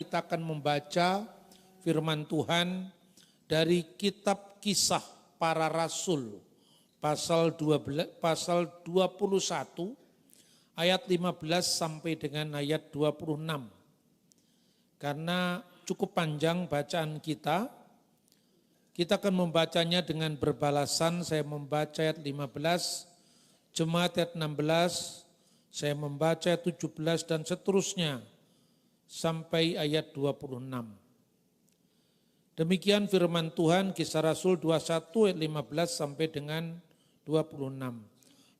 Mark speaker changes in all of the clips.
Speaker 1: kita akan membaca firman Tuhan dari kitab Kisah Para Rasul pasal 21 ayat 15 sampai dengan ayat 26. Karena cukup panjang bacaan kita akan membacanya dengan berbalasan. Saya membaca ayat 15, jemaat ayat 16, saya membaca ayat 17 dan seterusnya sampai ayat 26. Demikian firman Tuhan, Kisah Rasul 21 ayat 15 sampai dengan 26.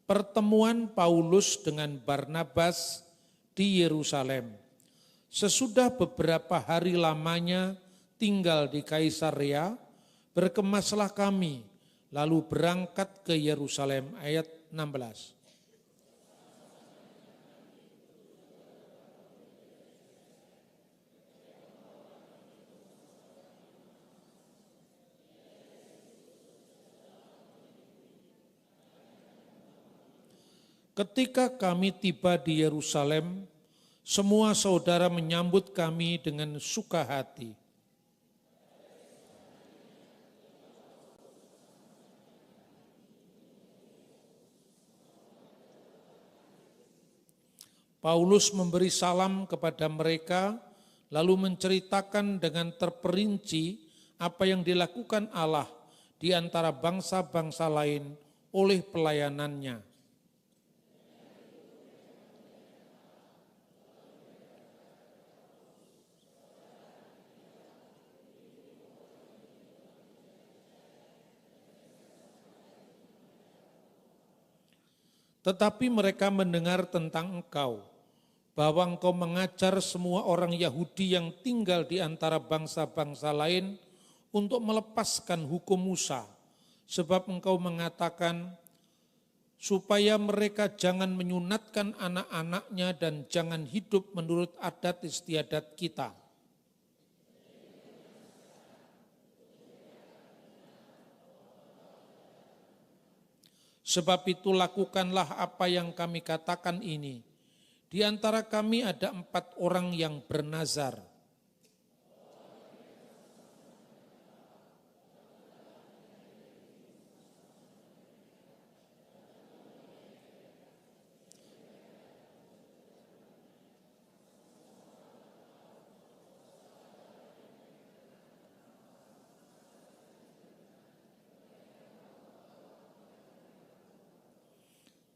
Speaker 1: Pertemuan Paulus dengan Barnabas di Yerusalem. Sesudah beberapa hari lamanya tinggal di Kaisarea, berkemaslah kami, lalu berangkat ke Yerusalem. Ayat 16. Ketika kami tiba di Yerusalem, semua saudara menyambut kami dengan suka hati. Paulus memberi salam kepada mereka, lalu menceritakan dengan terperinci apa yang dilakukan Allah di antara bangsa-bangsa lain oleh pelayanannya. Tetapi mereka mendengar tentang engkau, bahwa engkau mengajar semua orang Yahudi yang tinggal di antara bangsa-bangsa lain untuk melepaskan hukum Musa, sebab engkau mengatakan supaya mereka jangan menyunatkan anak-anaknya dan jangan hidup menurut adat istiadat kita. Sebab itu lakukanlah apa yang kami katakan ini. Di antara kami ada 4 orang yang bernazar.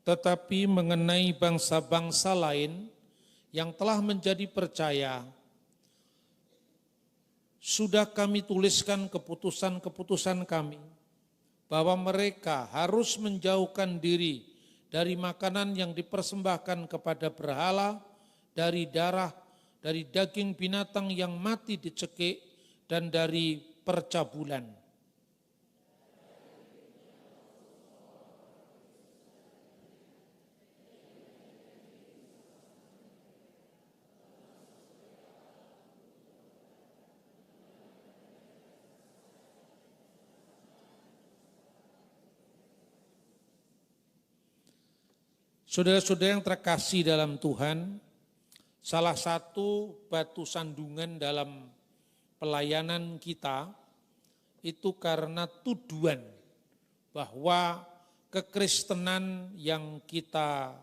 Speaker 1: Tetapi mengenai bangsa-bangsa lain yang telah menjadi percaya, sudah kami tuliskan keputusan-keputusan kami, bahwa mereka harus menjauhkan diri dari makanan yang dipersembahkan kepada berhala, dari darah, dari daging binatang yang mati dicekik, dan dari percabulan. Saudara-saudara yang terkasih dalam Tuhan, salah satu batu sandungan dalam pelayanan kita itu karena tuduhan bahwa kekristenan yang kita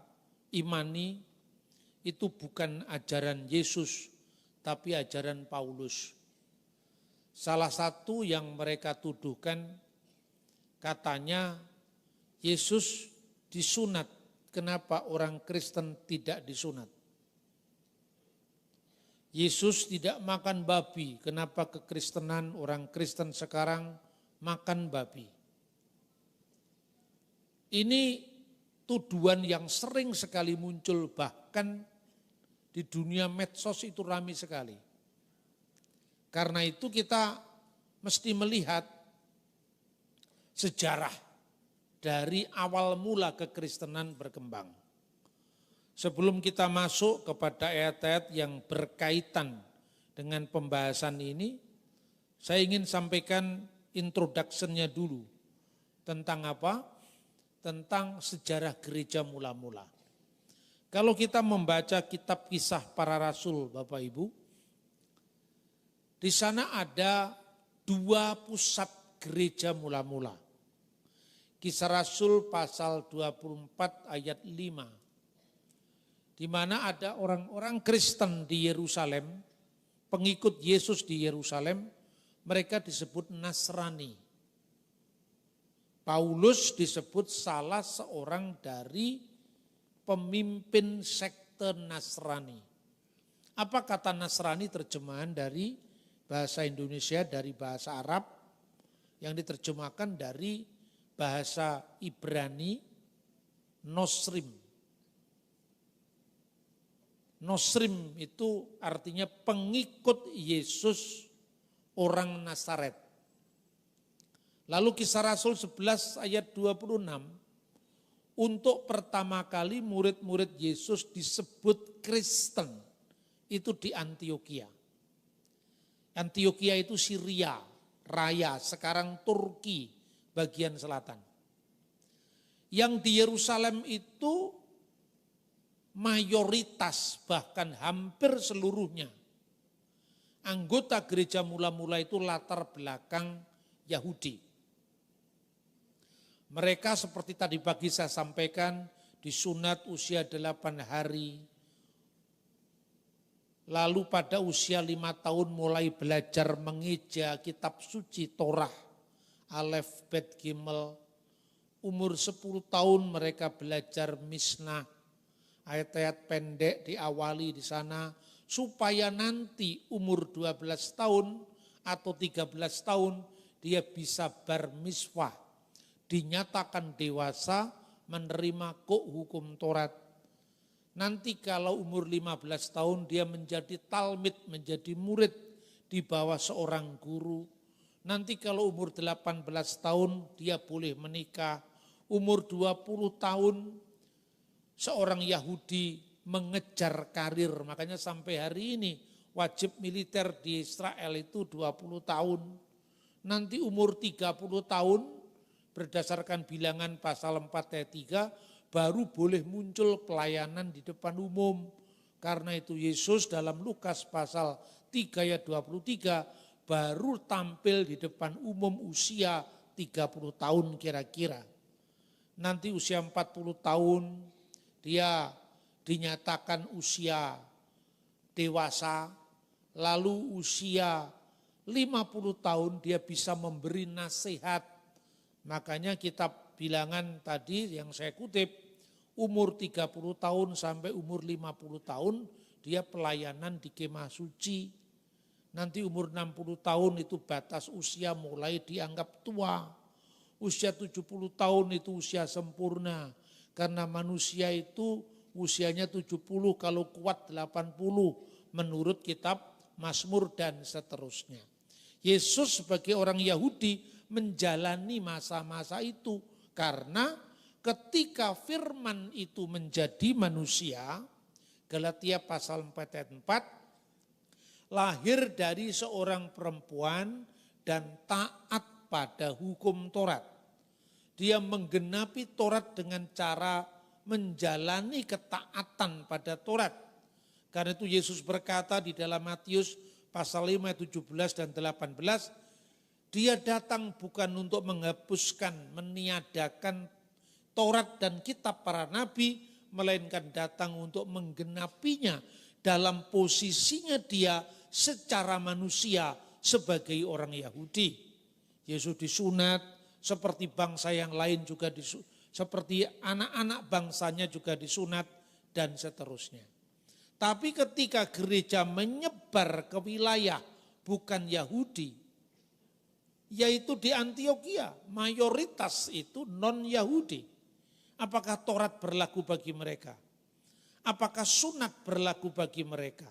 Speaker 1: imani itu bukan ajaran Yesus, tapi ajaran Paulus. Salah satu yang mereka tuduhkan, katanya Yesus disunat. Kenapa orang Kristen tidak disunat? Yesus tidak makan babi, kenapa kekristenan orang Kristen sekarang makan babi? Ini tuduhan yang sering sekali muncul, bahkan di dunia medsos itu ramai sekali. Karena itu kita mesti melihat sejarah dari awal mula kekristenan berkembang. Sebelum kita masuk kepada ayat-ayat yang berkaitan dengan pembahasan ini, saya ingin sampaikan introduction-nya dulu. Tentang apa? Tentang sejarah gereja mula-mula. Kalau kita membaca kitab Kisah Para Rasul, Bapak Ibu, Di sana ada 2 pusat gereja mula-mula. Kisah Rasul pasal 24 ayat 5. Di mana ada orang-orang Kristen di Yerusalem, pengikut Yesus di Yerusalem, mereka disebut Nasrani. Paulus disebut salah seorang dari pemimpin sekte Nasrani. Apa kata Nasrani terjemahan dari bahasa Indonesia, dari bahasa Arab, yang diterjemahkan dari bahasa Ibrani, Nosrim. Nosrim itu artinya pengikut Yesus orang Nazaret. Lalu Kisah Rasul 11 ayat 26, untuk pertama kali murid-murid Yesus disebut Kristen, itu di Antioquia. Antioquia itu Syria Raya, sekarang Turki bagian selatan. Yang di Yerusalem itu mayoritas, bahkan hampir seluruhnya, anggota gereja mula-mula itu latar belakang Yahudi. Mereka seperti tadi pagi saya sampaikan, disunat usia 8 hari, lalu pada usia 5 tahun mulai belajar mengeja kitab suci Torah, Alef, Bet, Gimel. Umur 10 tahun mereka belajar Mishnah, ayat-ayat pendek diawali di sana, supaya nanti umur 12 tahun atau 13 tahun dia bisa bar miswah, dinyatakan dewasa, menerima hukum Taurat. Nanti kalau umur 15 tahun dia menjadi talmid, menjadi murid di bawah seorang guru. Nanti kalau umur 18 tahun dia boleh menikah. Umur 20 tahun seorang Yahudi mengejar karir. Makanya sampai hari ini wajib militer di Israel itu 20 tahun. Nanti umur 30 tahun berdasarkan bilangan pasal 4 ayat 3 baru boleh muncul pelayanan di depan umum. Karena itu Yesus dalam Lukas pasal 3 ayat 23 baru tampil di depan umum usia 30 tahun kira-kira. Nanti usia 40 tahun dia dinyatakan usia dewasa, lalu usia 50 tahun dia bisa memberi nasihat. Makanya kitab bilangan tadi yang saya kutip, umur 30 tahun sampai umur 50 tahun dia pelayanan di kemah suci. Nanti umur 60 tahun itu batas usia mulai dianggap tua. Usia 70 tahun itu usia sempurna. Karena manusia itu usianya 70, kalau kuat 80 menurut kitab Mazmur dan seterusnya. Yesus sebagai orang Yahudi menjalani masa-masa itu. Karena ketika firman itu menjadi manusia, Galatia pasal 4 ayat 4, lahir dari seorang perempuan dan taat pada hukum Taurat. Dia menggenapi Taurat dengan cara menjalani ketaatan pada Taurat. Karena itu Yesus berkata di dalam Matius pasal 5 ayat 17 dan 18, dia datang bukan untuk menghapuskan, meniadakan Taurat dan kitab para nabi, melainkan datang untuk menggenapinya dalam posisinya dia secara manusia sebagai orang Yahudi. Yesus disunat seperti bangsa yang lain juga disunat, seperti anak-anak bangsanya juga disunat dan seterusnya. Tapi ketika gereja menyebar ke wilayah bukan Yahudi, yaitu di Antioquia, mayoritas itu non-Yahudi. Apakah Taurat berlaku bagi mereka? Apakah sunat berlaku bagi mereka?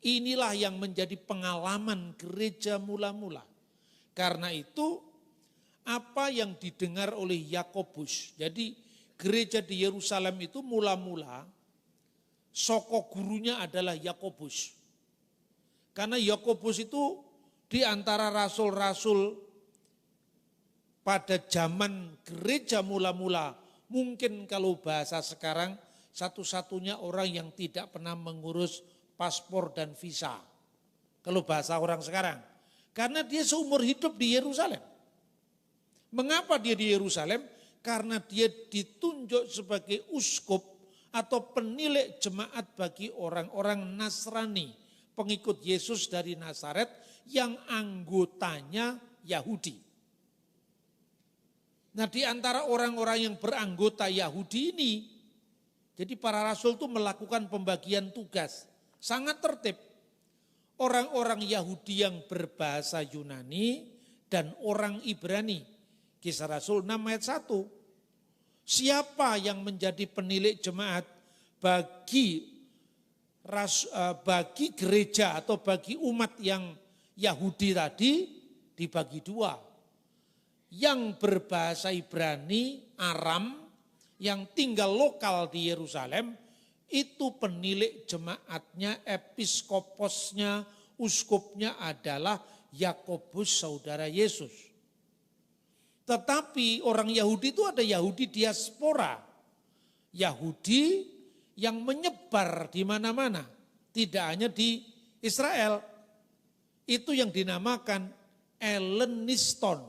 Speaker 1: Inilah yang menjadi pengalaman gereja mula-mula. Karena itu apa yang didengar oleh Yakobus. Jadi gereja di Yerusalem itu mula-mula soko gurunya adalah Yakobus. Karena Yakobus itu di antara rasul-rasul pada zaman gereja mula-mula, mungkin kalau bahasa sekarang satu-satunya orang yang tidak pernah mengurus paspor dan visa. Kalau bahasa orang sekarang. Karena dia seumur hidup di Yerusalem. Mengapa dia di Yerusalem? Karena dia ditunjuk sebagai uskup atau penilik jemaat bagi orang-orang Nasrani, pengikut Yesus dari Nazaret yang anggotanya Yahudi. Nah, di antara orang-orang yang beranggota Yahudi ini, jadi para rasul itu melakukan pembagian tugas, sangat tertib. Orang-orang Yahudi yang berbahasa Yunani dan orang Ibrani. Kisah Rasul 6 ayat 1. Siapa yang menjadi penilik jemaat bagi gereja atau bagi umat yang Yahudi tadi dibagi dua. Yang berbahasa Ibrani, Aram, yang tinggal lokal di Yerusalem, itu penilik jemaatnya, episkoposnya, uskupnya adalah Yakobus saudara Yesus. Tetapi orang Yahudi itu ada Yahudi diaspora. Yahudi yang menyebar di mana-mana. Tidak hanya di Israel. Itu yang dinamakan Helleniston.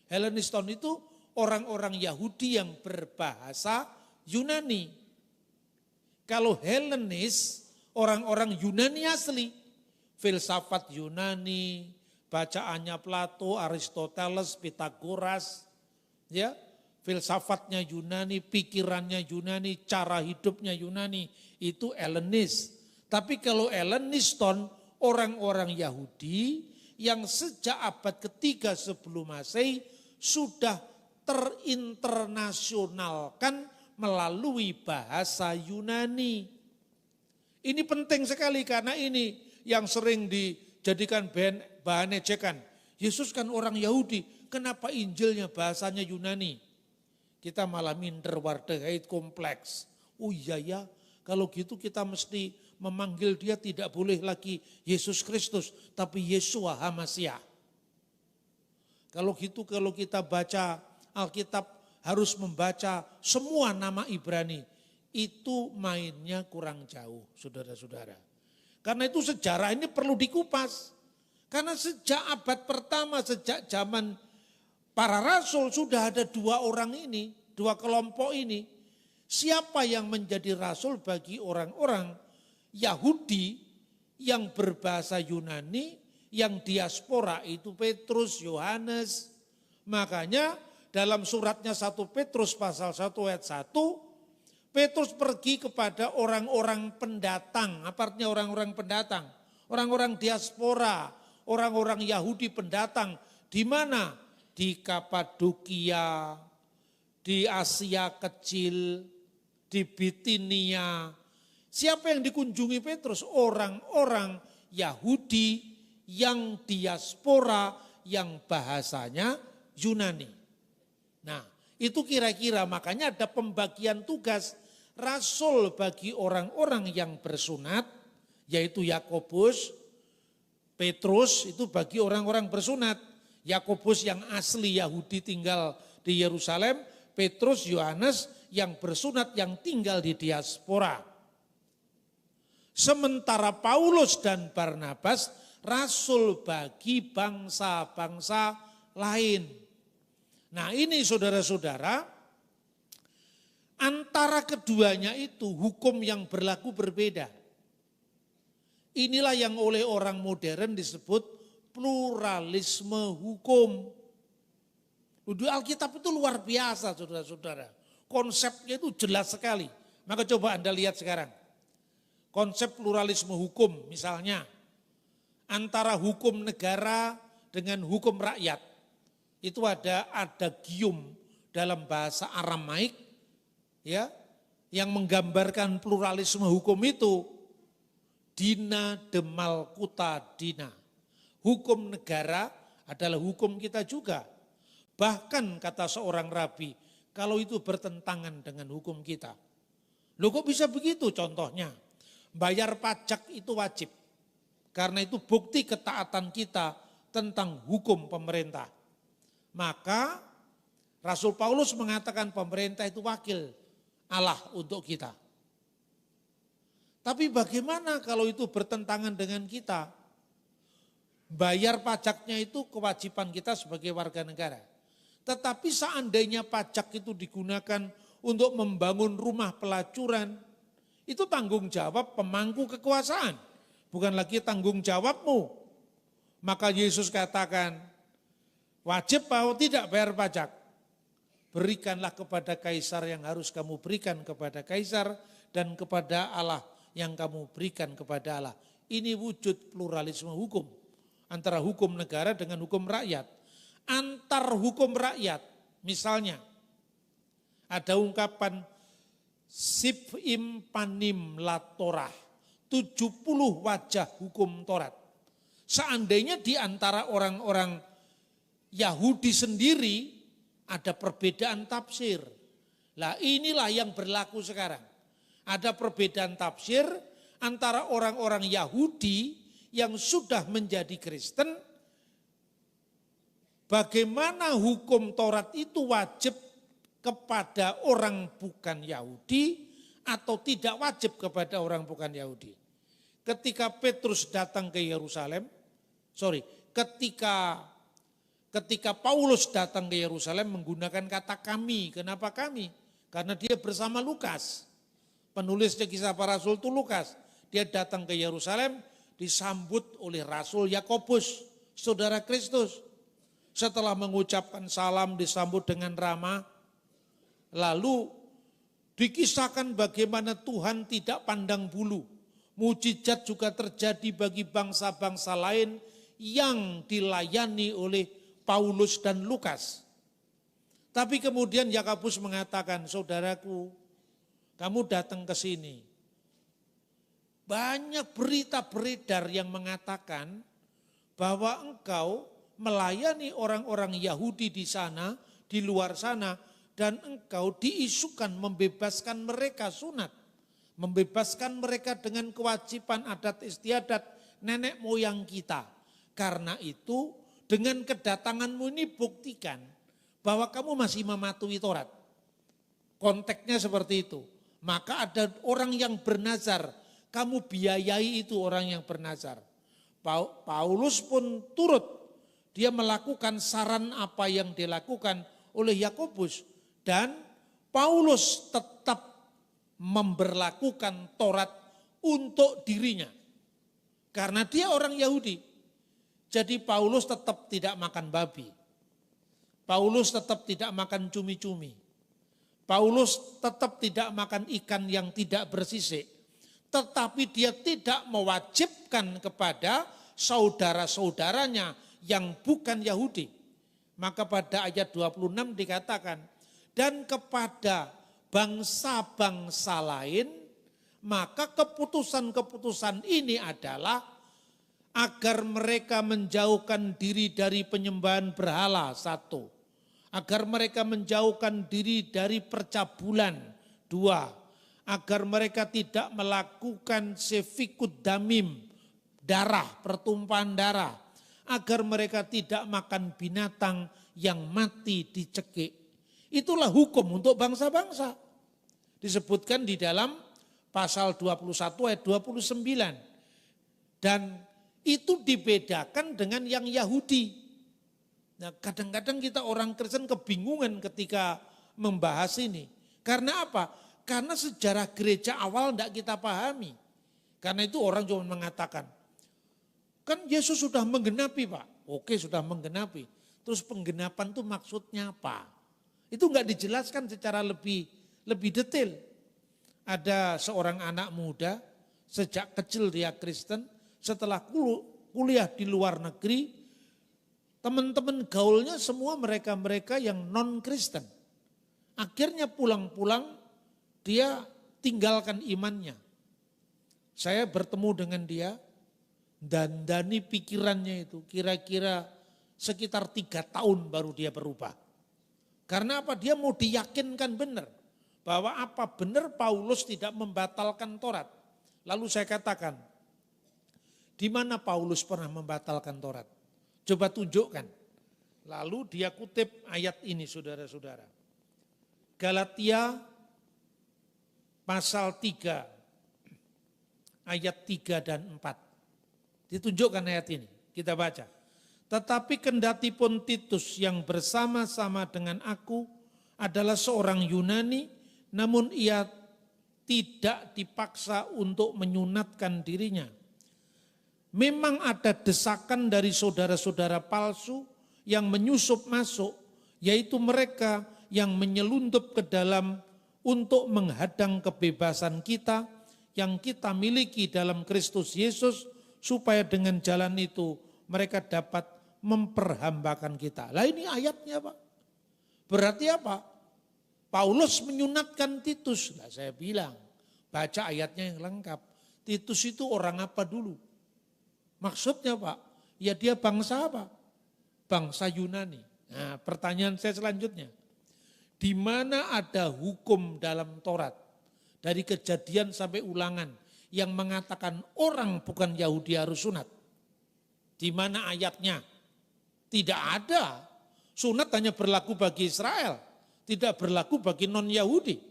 Speaker 1: Helleniston itu orang-orang Yahudi yang berbahasa Yunani. Kalau Hellenis, orang-orang Yunani asli. Filsafat Yunani, bacaannya Plato, Aristoteles, Pitagoras, ya, filsafatnya Yunani, pikirannya Yunani, cara hidupnya Yunani, itu Hellenis. Tapi kalau Helleniston, orang-orang Yahudi yang sejak abad ketiga sebelum Masehi sudah terinternasionalkan melalui bahasa Yunani. Ini penting sekali karena ini yang sering dijadikan bahan ejekan. Yesus kan orang Yahudi, kenapa Injilnya bahasanya Yunani? Kita malah minder wardahait kompleks. Oh iya ya, kalau gitu kita mesti memanggil dia tidak boleh lagi Yesus Kristus, tapi Yeshua HaMashiach. Kalau gitu kalau kita baca Alkitab harus membaca semua nama Ibrani. Itu mainnya kurang jauh, saudara-saudara. Karena itu sejarah ini perlu dikupas. Karena sejak abad pertama, sejak zaman para rasul sudah ada dua orang ini, dua kelompok ini. Siapa yang menjadi rasul bagi orang-orang Yahudi yang berbahasa Yunani, yang diaspora itu Petrus, Yohanes. Makanya dalam suratnya 1 Petrus pasal 1 ayat 1, Petrus pergi kepada orang-orang pendatang. Apa artinya orang-orang pendatang? Orang-orang diaspora, orang-orang Yahudi pendatang. Di mana? Di Kapadokia, di Asia Kecil, di Bitinia. Siapa yang dikunjungi Petrus? Orang-orang Yahudi yang diaspora, yang bahasanya Yunani. Nah, itu kira-kira makanya ada pembagian tugas rasul bagi orang-orang yang bersunat, yaitu Yakobus, Petrus itu bagi orang-orang bersunat. Yakobus yang asli Yahudi tinggal di Yerusalem, Petrus, Yohanes yang bersunat yang tinggal di diaspora. Sementara Paulus dan Barnabas rasul bagi bangsa-bangsa lain. Nah ini saudara-saudara, antara keduanya itu hukum yang berlaku berbeda. Inilah yang oleh orang modern disebut pluralisme hukum. Di Alkitab itu luar biasa saudara-saudara. Konsepnya itu jelas sekali. Maka coba Anda lihat sekarang. Konsep pluralisme hukum misalnya. Antara hukum negara dengan hukum rakyat. Itu ada adagium dalam bahasa Aramaik ya, yang menggambarkan pluralisme hukum itu. Dina demalkuta dina. Hukum negara adalah hukum kita juga. Bahkan kata seorang rabi, kalau itu bertentangan dengan hukum kita. Loh kok bisa begitu? Contohnya, bayar pajak itu wajib. Karena itu bukti ketaatan kita tentang hukum pemerintah. Maka Rasul Paulus mengatakan pemerintah itu wakil Allah untuk kita. Tapi bagaimana kalau itu bertentangan dengan kita? Bayar pajaknya itu kewajiban kita sebagai warga negara. Tetapi seandainya pajak itu digunakan untuk membangun rumah pelacuran, itu tanggung jawab pemangku kekuasaan, bukan lagi tanggung jawabmu. Maka Yesus katakan, wajib atau tidak bayar pajak? Berikanlah kepada kaisar yang harus kamu berikan kepada kaisar, dan kepada Allah yang kamu berikan kepada Allah. Ini wujud pluralisme hukum antara hukum negara dengan hukum rakyat. Antar hukum rakyat, misalnya ada ungkapan sif'im panim la Torah, 70 wajah hukum Taurat. Seandainya di antara orang-orang Yahudi sendiri ada perbedaan tafsir. Lah inilah yang berlaku sekarang. Ada perbedaan tafsir antara orang-orang Yahudi yang sudah menjadi Kristen. Bagaimana hukum Taurat itu wajib kepada orang bukan Yahudi atau tidak wajib kepada orang bukan Yahudi. Ketika Petrus datang ke Yerusalem, ketika Paulus datang ke Yerusalem menggunakan kata kami. Kenapa kami? Karena dia bersama Lukas. Penulisnya Kisah Para Rasul itu Lukas. Dia datang ke Yerusalem disambut oleh Rasul Yakobus, saudara Kristus. Setelah mengucapkan salam disambut dengan ramah. Lalu dikisahkan bagaimana Tuhan tidak pandang bulu. Mujizat juga terjadi bagi bangsa-bangsa lain yang dilayani oleh Paulus dan Lukas. Tapi kemudian Yakobus mengatakan, saudaraku, kamu datang ke sini. Banyak berita beredar yang mengatakan bahwa engkau melayani orang-orang Yahudi di sana, di luar sana, dan engkau diisukan membebaskan mereka sunat. Membebaskan mereka dengan kewajiban adat istiadat nenek moyang kita. Karena itu dengan kedatanganmu ini buktikan bahwa kamu masih mematuhi Taurat. Konteksnya seperti itu. Maka ada orang yang bernazar, kamu biayai itu orang yang bernazar. Paulus pun turut, dia melakukan saran apa yang dilakukan oleh Yakobus. Dan Paulus tetap memberlakukan Taurat untuk dirinya. Karena dia orang Yahudi. Jadi Paulus tetap tidak makan babi. Paulus tetap tidak makan cumi-cumi. Paulus tetap tidak makan ikan yang tidak bersisik. Tetapi dia tidak mewajibkan kepada saudara-saudaranya yang bukan Yahudi. Maka pada ayat 26 dikatakan, dan kepada bangsa-bangsa lain, maka keputusan-keputusan ini adalah agar mereka menjauhkan diri dari penyembahan berhala, satu. Agar mereka menjauhkan diri dari percabulan, dua. Agar mereka tidak melakukan sefikut damim, darah, pertumpahan darah. Agar mereka tidak makan binatang yang mati dicekik. Itulah hukum untuk bangsa-bangsa. Disebutkan di dalam pasal 21 ayat 29. Dan itu dibedakan dengan yang Yahudi. Nah, kadang-kadang kita orang Kristen kebingungan ketika membahas ini. Karena apa? Karena sejarah gereja awal tidak kita pahami. Karena itu orang cuma mengatakan, kan Yesus sudah menggenapi Pak. Oke, sudah menggenapi. Terus penggenapan itu maksudnya apa? Itu enggak dijelaskan secara lebih detail. Ada seorang anak muda, sejak kecil dia Kristen, setelah kuliah di luar negeri, teman-teman gaulnya semua mereka-mereka yang non-Kristen. Akhirnya pulang-pulang dia tinggalkan imannya. Saya bertemu dengan dia, dandani pikirannya itu kira-kira sekitar 3 tahun baru dia berubah. Karena apa? Dia mau diyakinkan benar bahwa apa benar Paulus tidak membatalkan Taurat. Lalu saya katakan, di mana Paulus pernah membatalkan Taurat? Coba tunjukkan. Lalu dia kutip ayat ini saudara-saudara. Galatia pasal 3 ayat 3 dan 4. Ditunjukkan ayat ini, kita baca. Tetapi kendatipun Titus yang bersama-sama dengan aku adalah seorang Yunani, namun ia tidak dipaksa untuk menyunatkan dirinya. Memang ada desakan dari saudara-saudara palsu yang menyusup masuk, yaitu mereka yang menyelundup ke dalam untuk menghadang kebebasan kita yang kita miliki dalam Kristus Yesus, supaya dengan jalan itu mereka dapat memperhambakan kita. Lah ini ayatnya Pak. Berarti apa? Paulus menyunatkan Titus. Nah, saya bilang, baca ayatnya yang lengkap. Titus itu orang apa dulu? Maksudnya Pak, ya dia bangsa apa? Bangsa Yunani. Nah, pertanyaan saya selanjutnya. Di mana ada hukum dalam Taurat, dari Kejadian sampai Ulangan, yang mengatakan orang bukan Yahudi harus sunat? Di mana ayatnya? Tidak ada. Sunat hanya berlaku bagi Israel, tidak berlaku bagi non-Yahudi.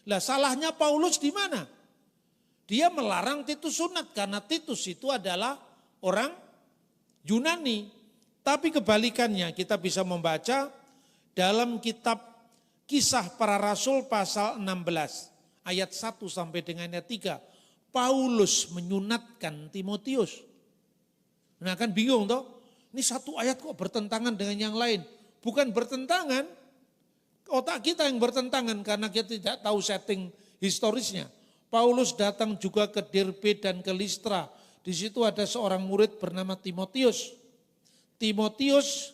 Speaker 1: Lah salahnya Paulus di mana? Dia melarang Titus sunat karena Titus itu adalah orang Yunani. Tapi kebalikannya kita bisa membaca dalam kitab Kisah Para Rasul pasal 16 ayat 1 sampai dengan ayat 3. Paulus menyunatkan Timotius. Nah kan bingung toh, ini satu ayat kok bertentangan dengan yang lain. Bukan bertentangan, otak kita yang bertentangan karena kita tidak tahu setting historisnya. Paulus datang juga ke Derbe dan ke Listra. Di situ ada seorang murid bernama Timotius. Timotius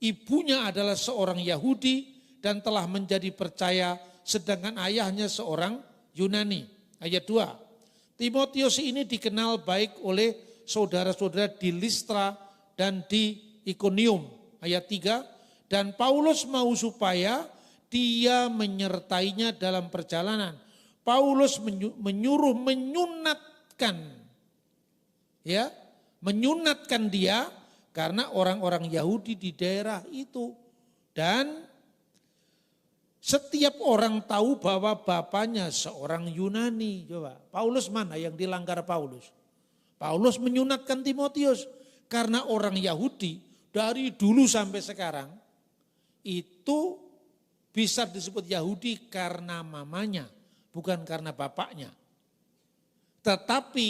Speaker 1: ibunya adalah seorang Yahudi dan telah menjadi percaya, sedangkan ayahnya seorang Yunani. Ayat 2. Timotius ini dikenal baik oleh saudara-saudara di Listra dan di Ikonium. Ayat 3. Dan Paulus mau supaya dia menyertainya dalam perjalanan. Paulus menyuruh menyunatkan dia karena orang-orang Yahudi di daerah itu. Dan setiap orang tahu bahwa bapaknya seorang Yunani. Coba, Paulus mana yang dilanggar Paulus? Paulus menyunatkan Timotius karena orang Yahudi dari dulu sampai sekarang itu bisa disebut Yahudi karena mamanya, bukan karena bapaknya. Tetapi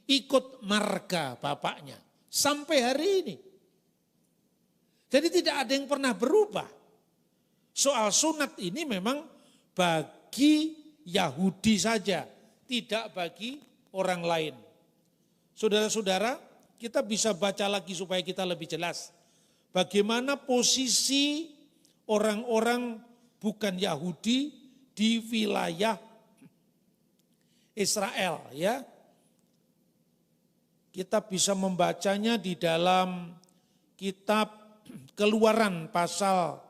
Speaker 1: ikut marga bapaknya sampai hari ini. Jadi tidak ada yang pernah berubah. Soal sunat ini memang bagi Yahudi saja, tidak bagi orang lain. Saudara-saudara, kita bisa baca lagi supaya kita lebih jelas. Bagaimana posisi orang-orang bukan Yahudi di wilayah Israel, ya. Kita bisa membacanya di dalam kitab Keluaran pasal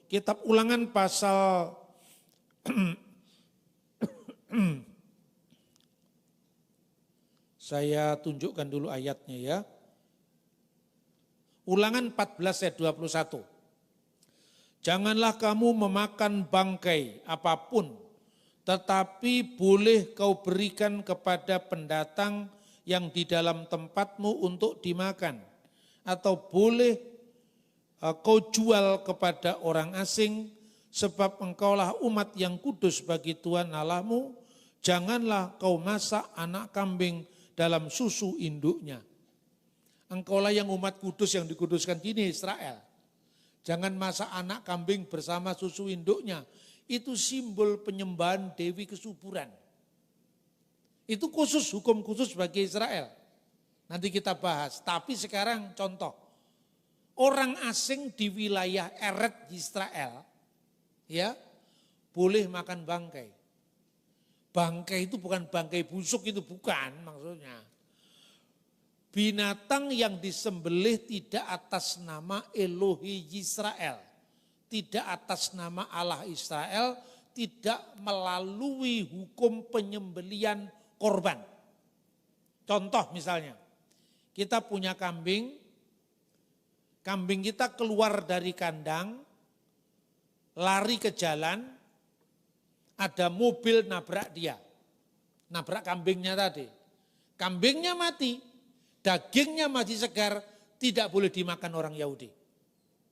Speaker 1: kitab Ulangan pasal saya tunjukkan dulu ayatnya ya. Ulangan 14 ayat 21. Janganlah kamu memakan bangkai apapun, tetapi boleh kau berikan kepada pendatang yang di dalam tempatmu untuk dimakan. Atau boleh kau jual kepada orang asing, sebab engkaulah umat yang kudus bagi Tuhan Allahmu. Janganlah kau masak anak kambing dalam susu induknya. Engkaulah yang umat kudus yang dikuduskan ini Israel. Jangan masak anak kambing bersama susu induknya. Itu simbol penyembahan Dewi Kesuburan. Itu khusus, hukum khusus bagi Israel. Nanti kita bahas. Tapi sekarang contoh. Orang asing di wilayah Eret Israel, ya, boleh makan bangkai. Bangkai itu bukan bangkai busuk, itu bukan maksudnya. Binatang yang disembelih tidak atas nama Elohi Israel, tidak atas nama Allah Israel, tidak melalui hukum penyembelian korban. Contoh misalnya, kita punya kambing kita keluar dari kandang, lari ke jalan, ada mobil nabrak dia. Nabrak kambingnya tadi. Kambingnya mati, dagingnya masih segar, tidak boleh dimakan orang Yahudi.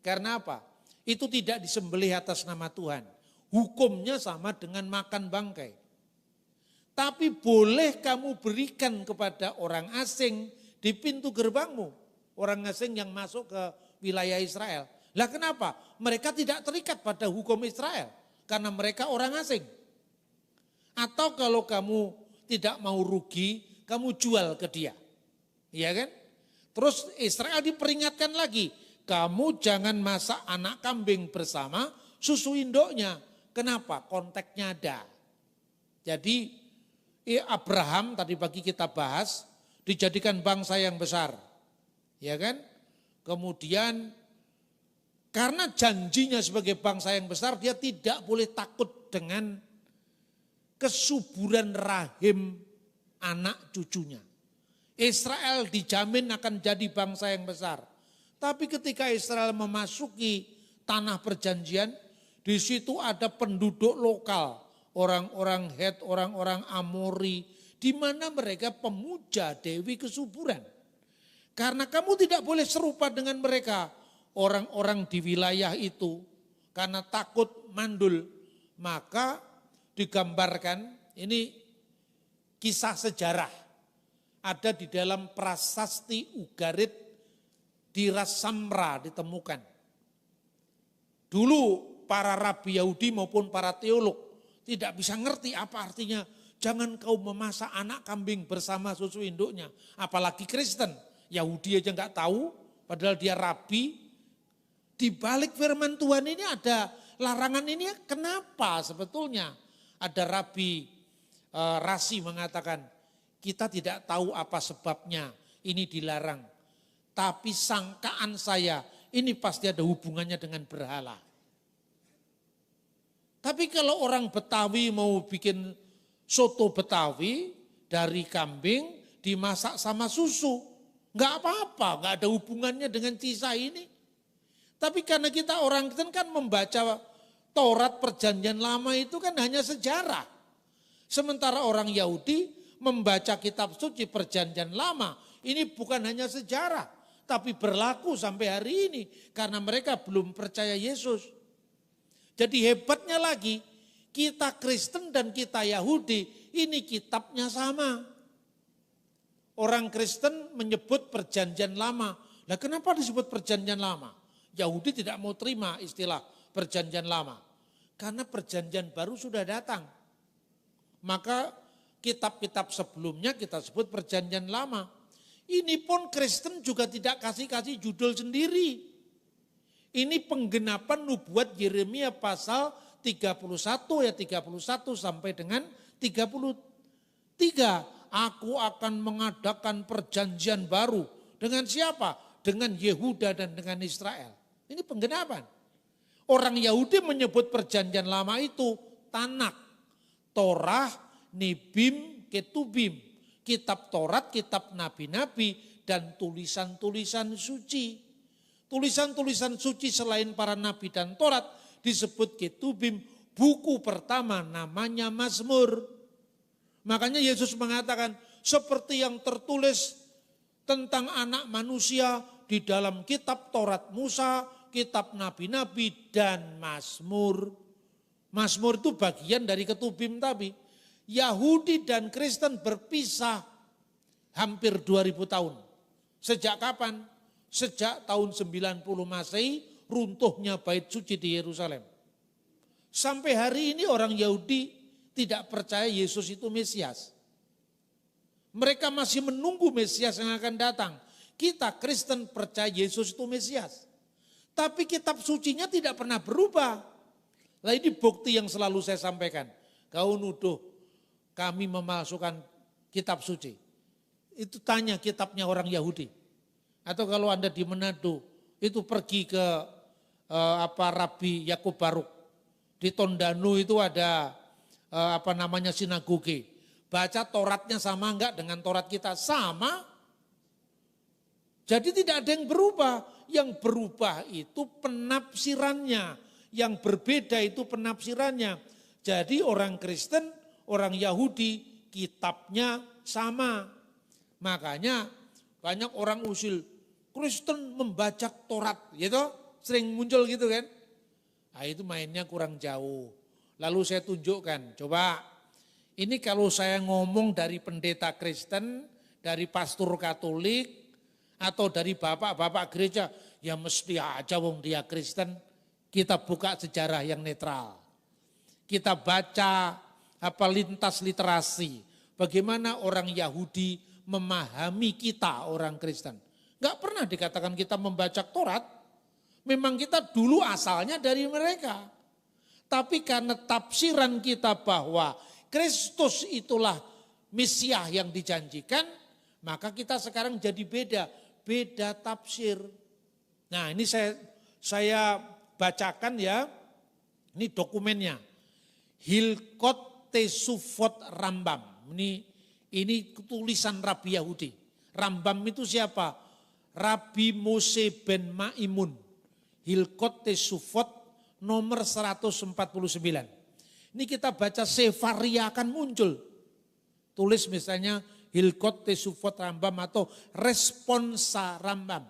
Speaker 1: Karena apa? Itu tidak disembelih atas nama Tuhan. Hukumnya sama dengan makan bangkai. Tapi boleh kamu berikan kepada orang asing di pintu gerbangmu. Orang asing yang masuk ke wilayah Israel. Lah kenapa? Mereka tidak terikat pada hukum Israel. Karena mereka orang asing. Atau kalau kamu tidak mau rugi, kamu jual ke dia. Iya kan? Terus Israel diperingatkan lagi. Kamu jangan masak anak kambing bersama susu induknya. Kenapa? Konteksnya ada. Jadi Abraham tadi pagi kita bahas dijadikan bangsa yang besar. Ya kan? Kemudian karena janjinya sebagai bangsa yang besar dia tidak boleh takut dengan kesuburan rahim anak cucunya. Israel dijamin akan jadi bangsa yang besar. Tapi ketika Israel memasuki tanah perjanjian, di situ ada penduduk lokal, orang-orang Het, orang-orang Amori, di mana mereka pemuja Dewi kesuburan. Karena kamu tidak boleh serupa dengan mereka, orang-orang di wilayah itu, karena takut mandul, maka digambarkan, ini kisah sejarah, ada di dalam prasasti Ugarit di Rasamra ditemukan. Dulu para rabi Yahudi maupun para teolog tidak bisa ngerti apa artinya jangan kau memasak anak kambing bersama susu induknya. Apalagi Kristen, Yahudi aja nggak tahu padahal dia rabi. Di balik firman Tuhan ini ada larangan ini kenapa sebetulnya? Ada rabi Rasi mengatakan kita tidak tahu apa sebabnya ini dilarang. Tapi sangkaan saya ini pasti ada hubungannya dengan berhala. Tapi kalau orang Betawi mau bikin soto Betawi dari kambing dimasak sama susu. Enggak apa-apa, enggak ada hubungannya dengan kisah ini. Tapi karena kita orang Kristen kan membaca Taurat perjanjian lama itu kan hanya sejarah. Sementara orang Yahudi membaca kitab suci perjanjian lama. Ini bukan hanya sejarah, tapi berlaku sampai hari ini. Karena mereka belum percaya Yesus. Jadi hebatnya lagi, kita Kristen dan kita Yahudi, ini kitabnya sama. Orang Kristen menyebut perjanjian lama. Nah kenapa disebut perjanjian lama? Yahudi tidak mau terima istilah perjanjian lama. Karena perjanjian baru sudah datang. Maka kitab-kitab sebelumnya kita sebut perjanjian lama. Ini pun Kristen juga tidak kasih judul sendiri. Ini penggenapan nubuat Yeremia pasal 31 ayat 31 sampai dengan 33. Aku akan mengadakan perjanjian baru. Dengan siapa? Dengan Yehuda dan dengan Israel. Ini penggenapan. Orang Yahudi menyebut perjanjian lama itu Tanakh, Torah, Nibim, Ketubim. Kitab Taurat, kitab nabi-nabi, dan tulisan-tulisan suci. Tulisan-tulisan suci selain para nabi dan Taurat disebut Ketubim. Buku pertama namanya Mazmur. Makanya Yesus mengatakan seperti yang tertulis tentang anak manusia di dalam kitab Taurat Musa, kitab nabi-nabi dan Mazmur. Mazmur itu bagian dari Ketubim tadi. Yahudi dan Kristen berpisah hampir 2000 tahun. Sejak kapan? Sejak tahun 90 Masehi runtuhnya bait suci di Yerusalem. Sampai hari ini orang Yahudi tidak percaya Yesus itu Mesias. Mereka masih menunggu Mesias yang akan datang. Kita Kristen percaya Yesus itu Mesias. Tapi kitab sucinya tidak pernah berubah. Nah ini bukti yang selalu saya sampaikan. Kau nuduh kami memalsukan kitab suci. Itu tanya kitabnya orang Yahudi. Atau kalau Anda di Manado, itu pergi ke Rabi Yakub Baruk. Di Tondano itu ada sinagoge. Baca Tauratnya sama enggak dengan Taurat kita? Sama. Jadi tidak ada yang berubah. Yang berubah itu penafsirannya. Yang berbeda itu penafsirannya. Jadi orang Kristen, orang Yahudi, kitabnya sama. Makanya banyak orang usil, Kristen membaca Taurat, gitu, sering muncul gitu kan. Nah itu mainnya kurang jauh. Lalu saya tunjukkan, coba ini kalau saya ngomong dari pendeta Kristen, dari pastor Katolik, atau dari bapak-bapak gereja, ya mesti aja wong dia Kristen. Kita buka sejarah yang netral. Kita baca lintas literasi, bagaimana orang Yahudi memahami kita orang Kristen. Enggak pernah dikatakan kita membaca Taurat, memang kita dulu asalnya dari mereka. Tapi karena tafsiran kita bahwa Kristus itulah Mesias yang dijanjikan, maka kita sekarang jadi beda tafsir. Nah ini saya bacakan ya, ini dokumennya. Hilkot Tesufot Rambam, ini tulisan Rabi Yahudi. Rambam itu siapa? Rabi Mose ben Maimun. Hilkot Tesufot nomor 149. Ini kita baca Sefaria akan muncul. Tulis misalnya Hilkot Tesufot Rambam atau Responsa Rambam.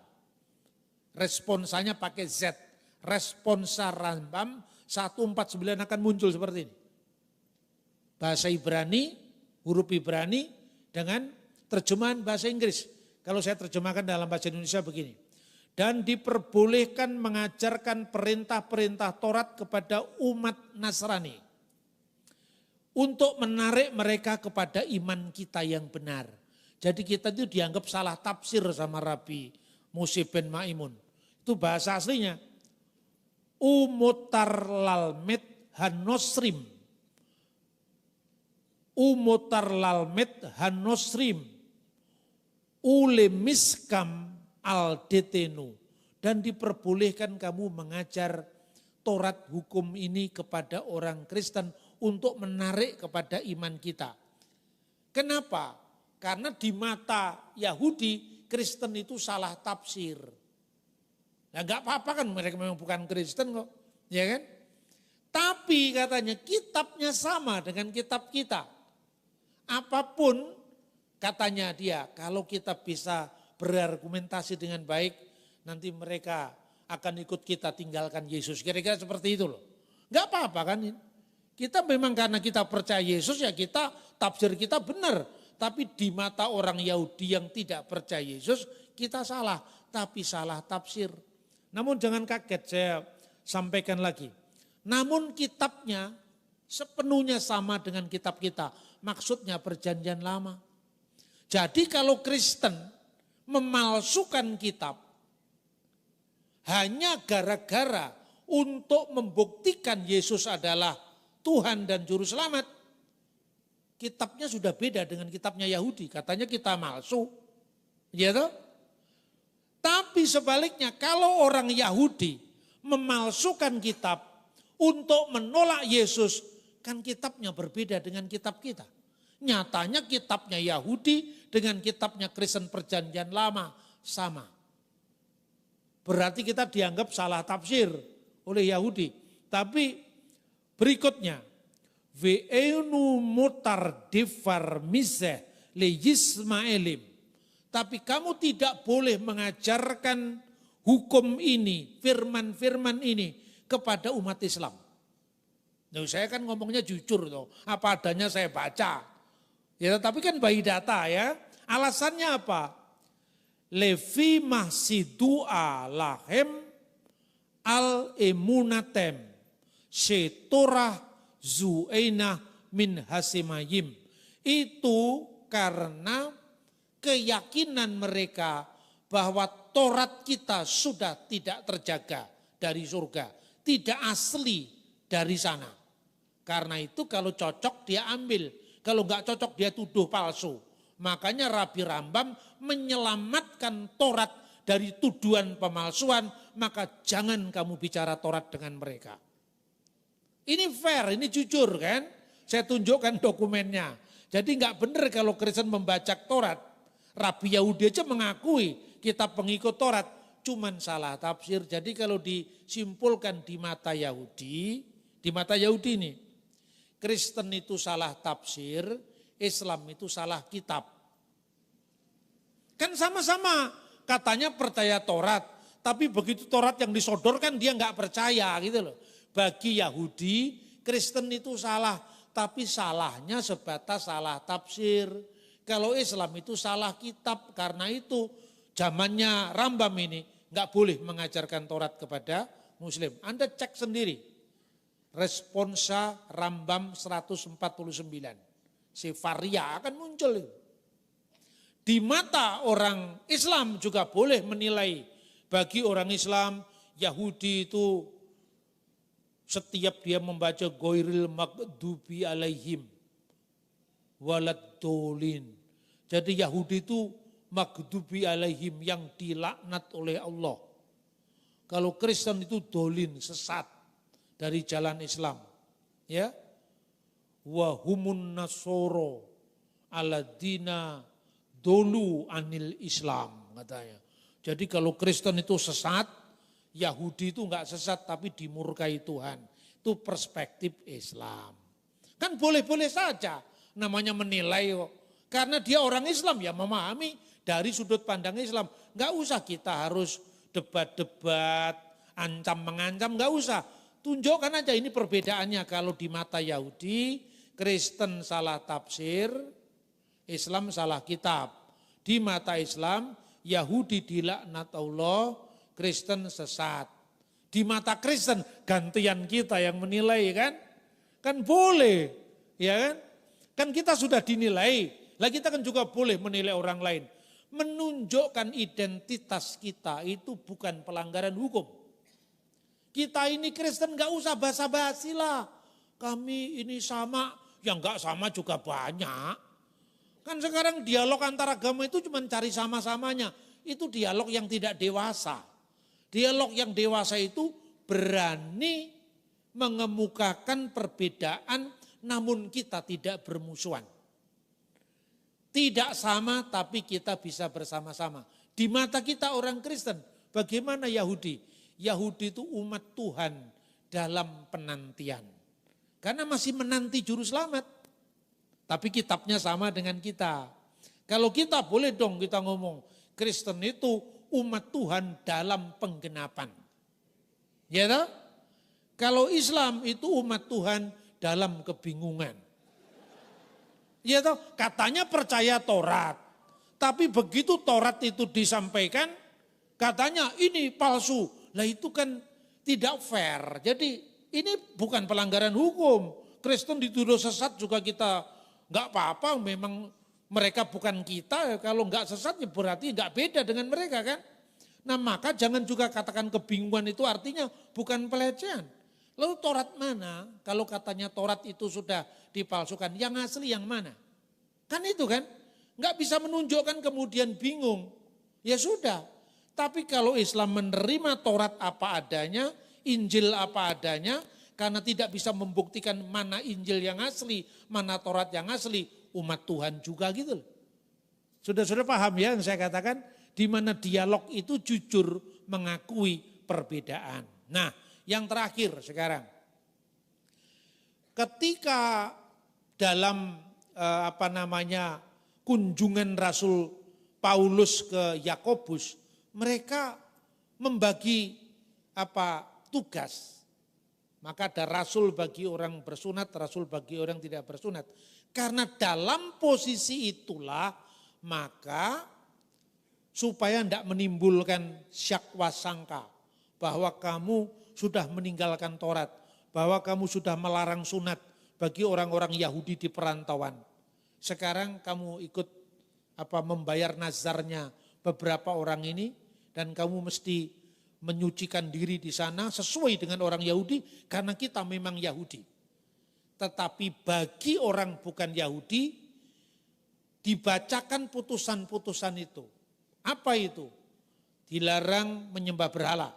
Speaker 1: Responsanya pakai Z. Responsa Rambam 149 akan muncul seperti ini. Bahasa Ibrani, huruf Ibrani dengan terjemahan bahasa Inggris. Kalau saya terjemahkan dalam bahasa Indonesia begini. Dan diperbolehkan mengajarkan perintah-perintah Taurat kepada umat Nasrani. Untuk menarik mereka kepada iman kita yang benar. Jadi kita itu dianggap salah tafsir sama Rabi Mose ben Maimun. Itu bahasa aslinya. Umutar lalmet hanosrim. Umutar lalmet hanosrim. Ulemiskam al-detenu. Dan diperbolehkan kamu mengajar Taurat hukum ini kepada orang Kristen untuk menarik kepada iman kita. Kenapa? Karena di mata Yahudi, Kristen itu salah tafsir. Nah enggak apa-apa kan, mereka memang bukan Kristen kok, ya kan? Tapi katanya kitabnya sama dengan kitab kita. Apapun katanya dia, kalau kita bisa berargumentasi dengan baik, nanti mereka akan ikut kita tinggalkan Yesus. Kira-kira seperti itu loh. Enggak apa-apa kan ini. Kita memang karena kita percaya Yesus ya kita tafsir kita benar. Tapi di mata orang Yahudi yang tidak percaya Yesus kita salah. Tapi salah tafsir. Namun jangan kaget saya sampaikan lagi. Namun kitabnya sepenuhnya sama dengan kitab kita. Maksudnya perjanjian lama. Jadi kalau Kristen memalsukan kitab hanya gara-gara untuk membuktikan Yesus adalah Tuhan dan Juru Selamat, kitabnya sudah beda dengan kitabnya Yahudi. Katanya kita palsu, gitu. Tapi sebaliknya kalau orang Yahudi memalsukan kitab untuk menolak Yesus, kan kitabnya berbeda dengan kitab kita. Nyatanya kitabnya Yahudi dengan kitabnya Kristen Perjanjian Lama sama. Berarti kita dianggap salah tafsir oleh Yahudi. Tapi berikutnya, ve'enu mutar difar miseh le Yismaelim. Tapi kamu tidak boleh mengajarkan hukum ini, firman-firman ini kepada umat Islam. Nah, saya kan ngomongnya jujur tuh, apa adanya saya baca. Ya, tapi kan bayi data ya. Alasannya apa? Levi mahsidua lahem al emunatem setorah zu'ainah min hasimayim. Itu karena keyakinan mereka bahwa Taurat kita sudah tidak terjaga dari surga. Tidak asli dari sana. Karena itu kalau cocok dia ambil. Kalau enggak cocok dia tuduh palsu. Makanya Rabi Rambam menyelamatkan Taurat dari tuduhan pemalsuan. Maka jangan kamu bicara Taurat dengan mereka. Ini fair, ini jujur kan. Saya tunjukkan dokumennya. Jadi enggak benar kalau Kristen membaca Taurat. Rabi Yahudi aja mengakui kitab pengikut Taurat. Cuman salah tafsir. Jadi kalau disimpulkan di mata Yahudi ini. Kristen itu salah tafsir, Islam itu salah kitab. Kan sama-sama katanya percaya Taurat, tapi begitu Taurat yang disodorkan dia nggak percaya gitu loh. Bagi Yahudi, Kristen itu salah, tapi salahnya sebatas salah tafsir. Kalau Islam itu salah kitab, karena itu zamannya Rambam ini nggak boleh mengajarkan Taurat kepada Muslim. Anda cek sendiri. Responsa Rambam 149. Sefaria akan muncul. Di mata orang Islam juga boleh menilai. Bagi orang Islam, Yahudi itu setiap dia membaca Ghairil Maghdubi alaihim waladdolin. Jadi Yahudi itu Maghdubi alaihim, yang dilaknat oleh Allah. Kalau Kristen itu dolin, sesat dari jalan Islam, ya. Wa humun nasoro aladina dolu anil Islam, katanya. Jadi kalau Kristen itu sesat, Yahudi itu enggak sesat tapi dimurkai Tuhan. Itu perspektif Islam. Kan boleh-boleh saja namanya menilai kok. Karena dia orang Islam ya memahami dari sudut pandang Islam. Enggak usah kita harus debat-debat, ancam-mengancam, enggak usah. Tunjukkan aja ini perbedaannya. Kalau di mata Yahudi, Kristen salah tafsir, Islam salah kitab. Di mata Islam, Yahudi dilaknat Allah, Kristen sesat. Di mata Kristen, gantian kita yang menilai kan? Kan boleh, ya kan? Kan kita sudah dinilai, lah kita kan juga boleh menilai orang lain. Menunjukkan identitas kita itu bukan pelanggaran hukum. Kita ini Kristen gak usah basa-basi lah. Kami ini sama, yang gak sama juga banyak. Kan sekarang dialog antar agama itu cuma cari sama-samanya. Itu dialog yang tidak dewasa. Dialog yang dewasa itu berani mengemukakan perbedaan namun kita tidak bermusuhan. Tidak sama tapi kita bisa bersama-sama. Di mata kita orang Kristen, bagaimana Yahudi? Yahudi itu umat Tuhan dalam penantian. Karena masih menanti juru selamat. Tapi kitabnya sama dengan kita. Kalau kita boleh dong kita ngomong, Kristen itu umat Tuhan dalam penggenapan. Ya toh? Kalau Islam itu umat Tuhan dalam kebingungan. Ya toh? Katanya percaya Taurat. Tapi begitu Taurat itu disampaikan, katanya ini palsu. Lah itu kan tidak fair. Jadi ini bukan pelanggaran hukum. Kristen dituduh sesat juga kita nggak apa-apa. Memang mereka bukan kita. Kalau nggak sesat ya berarti nggak beda dengan mereka kan. Nah maka jangan juga katakan kebingungan itu artinya bukan pelecehan. Lalu Taurat mana? Kalau katanya Taurat itu sudah dipalsukan, yang asli yang mana? Kan itu kan. Nggak bisa menunjukkan kemudian bingung. Ya sudah. Tapi kalau Islam menerima Taurat apa adanya, Injil apa adanya, karena tidak bisa membuktikan mana Injil yang asli, mana Taurat yang asli, umat Tuhan juga gitu. Sudah paham ya yang saya katakan? Di mana dialog itu jujur mengakui perbedaan. Nah, yang terakhir sekarang. Ketika dalam kunjungan Rasul Paulus ke Yakobus, mereka membagi tugas. Maka ada rasul bagi orang bersunat, rasul bagi orang tidak bersunat. Karena dalam posisi itulah maka supaya tidak menimbulkan syak wasangka bahwa kamu sudah meninggalkan Taurat, bahwa kamu sudah melarang sunat bagi orang-orang Yahudi di perantauan. Sekarang kamu ikut membayar nazarnya beberapa orang ini, dan kamu mesti menyucikan diri di sana sesuai dengan orang Yahudi karena kita memang Yahudi. Tetapi bagi orang bukan Yahudi dibacakan putusan-putusan itu. Apa itu? Dilarang menyembah berhala.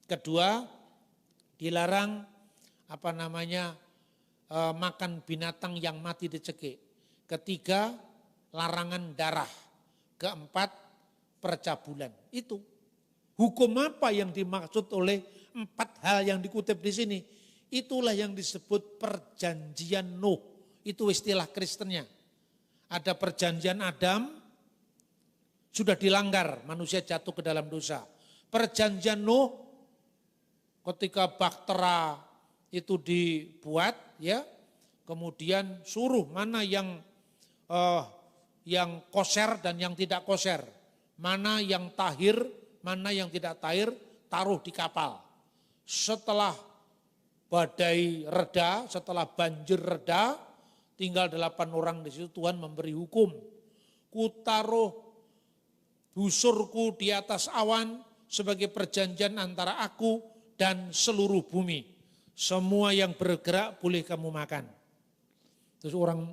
Speaker 1: Kedua, dilarang makan binatang yang mati dicekik. Ketiga, larangan darah. Keempat, percabulan. Itu hukum apa yang dimaksud oleh 4 hal yang dikutip di sini? Itulah yang disebut perjanjian Nuh. Itu istilah Kristennya. Ada perjanjian Adam, sudah dilanggar, manusia jatuh ke dalam dosa. Perjanjian Nuh, ketika bahtera itu dibuat, ya, kemudian suruh mana yang koser dan yang tidak koser, mana yang tahir, mana yang tidak tahir, taruh di kapal. Setelah badai reda, setelah banjir reda, tinggal 8 orang di situ, Tuhan memberi hukum. Kutaruh busurku di atas awan sebagai perjanjian antara aku dan seluruh bumi. Semua yang bergerak boleh kamu makan. Terus orang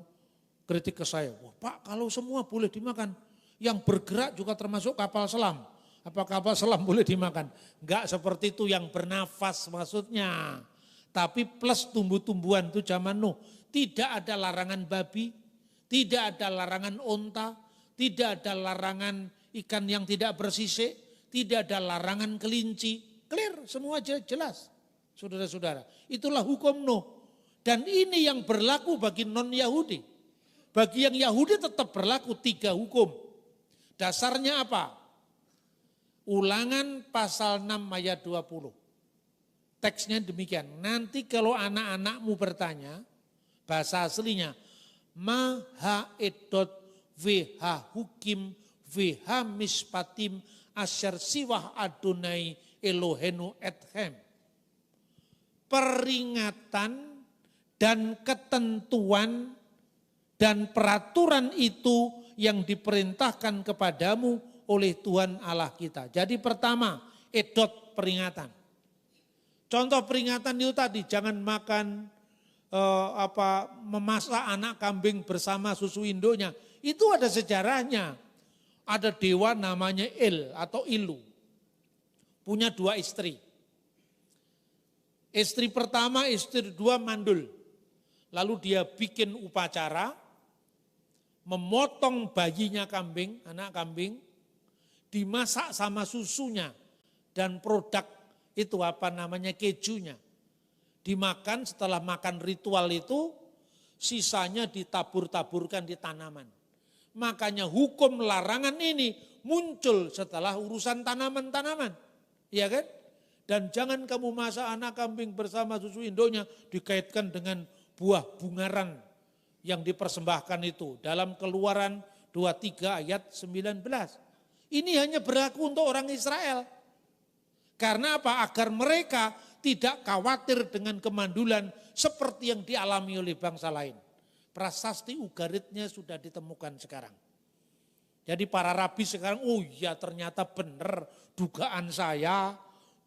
Speaker 1: kritik ke saya, wah Pak kalau semua boleh dimakan, yang bergerak juga termasuk kapal selam. Apa kapal selam boleh dimakan? Enggak seperti itu, yang bernafas maksudnya. Tapi plus tumbuh-tumbuhan itu zaman Nuh. Tidak ada larangan babi, tidak ada larangan onta, tidak ada larangan ikan yang tidak bersisik, tidak ada larangan kelinci. Clear, semua jelas. Saudara-saudara, itulah hukum Nuh. Dan ini yang berlaku bagi non-Yahudi. Bagi yang Yahudi tetap berlaku 3 hukum. Dasarnya apa? Ulangan pasal 6 ayat 20. Teksnya demikian. Nanti kalau anak-anakmu bertanya, bahasa aslinya, maha edot vh hukim vh mispatim asyar siwah adonai Elohenu ethem. Peringatan dan ketentuan dan peraturan itu yang diperintahkan kepadamu oleh Tuhan Allah kita. Jadi pertama, edot peringatan. Contoh peringatan itu tadi, jangan makan memasak anak kambing bersama susu induknya. Itu ada sejarahnya. Ada dewa namanya El atau Ilu. Punya 2 istri. Istri pertama, istri kedua mandul. Lalu dia bikin upacara, memotong bayinya kambing, anak kambing, dimasak sama susunya dan produk itu kejunya. Dimakan, setelah makan ritual itu, sisanya ditabur-taburkan di tanaman. Makanya hukum larangan ini muncul setelah urusan tanaman-tanaman. Iya kan? Dan jangan kamu masak anak kambing bersama susu induknya dikaitkan dengan buah bungaran yang dipersembahkan itu. Dalam Keluaran 23 ayat 19. Ini hanya berlaku untuk orang Israel. Karena apa? Agar mereka tidak khawatir dengan kemandulan seperti yang dialami oleh bangsa lain. Prasasti Ugaritnya sudah ditemukan sekarang. Jadi para rabi sekarang, oh iya ternyata benar dugaan saya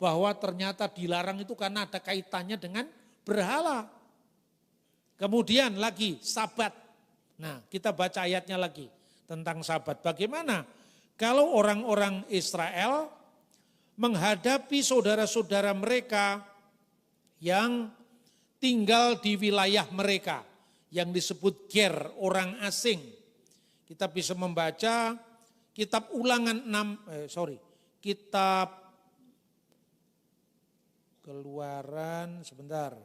Speaker 1: bahwa ternyata dilarang itu karena ada kaitannya dengan berhala. Kemudian lagi Sabat. Nah kita baca ayatnya lagi tentang Sabat. Bagaimana kalau orang-orang Israel menghadapi saudara-saudara mereka yang tinggal di wilayah mereka yang disebut Ger, orang asing. Kita bisa membaca kitab Ulangan 6, kitab Keluaran, sebentar.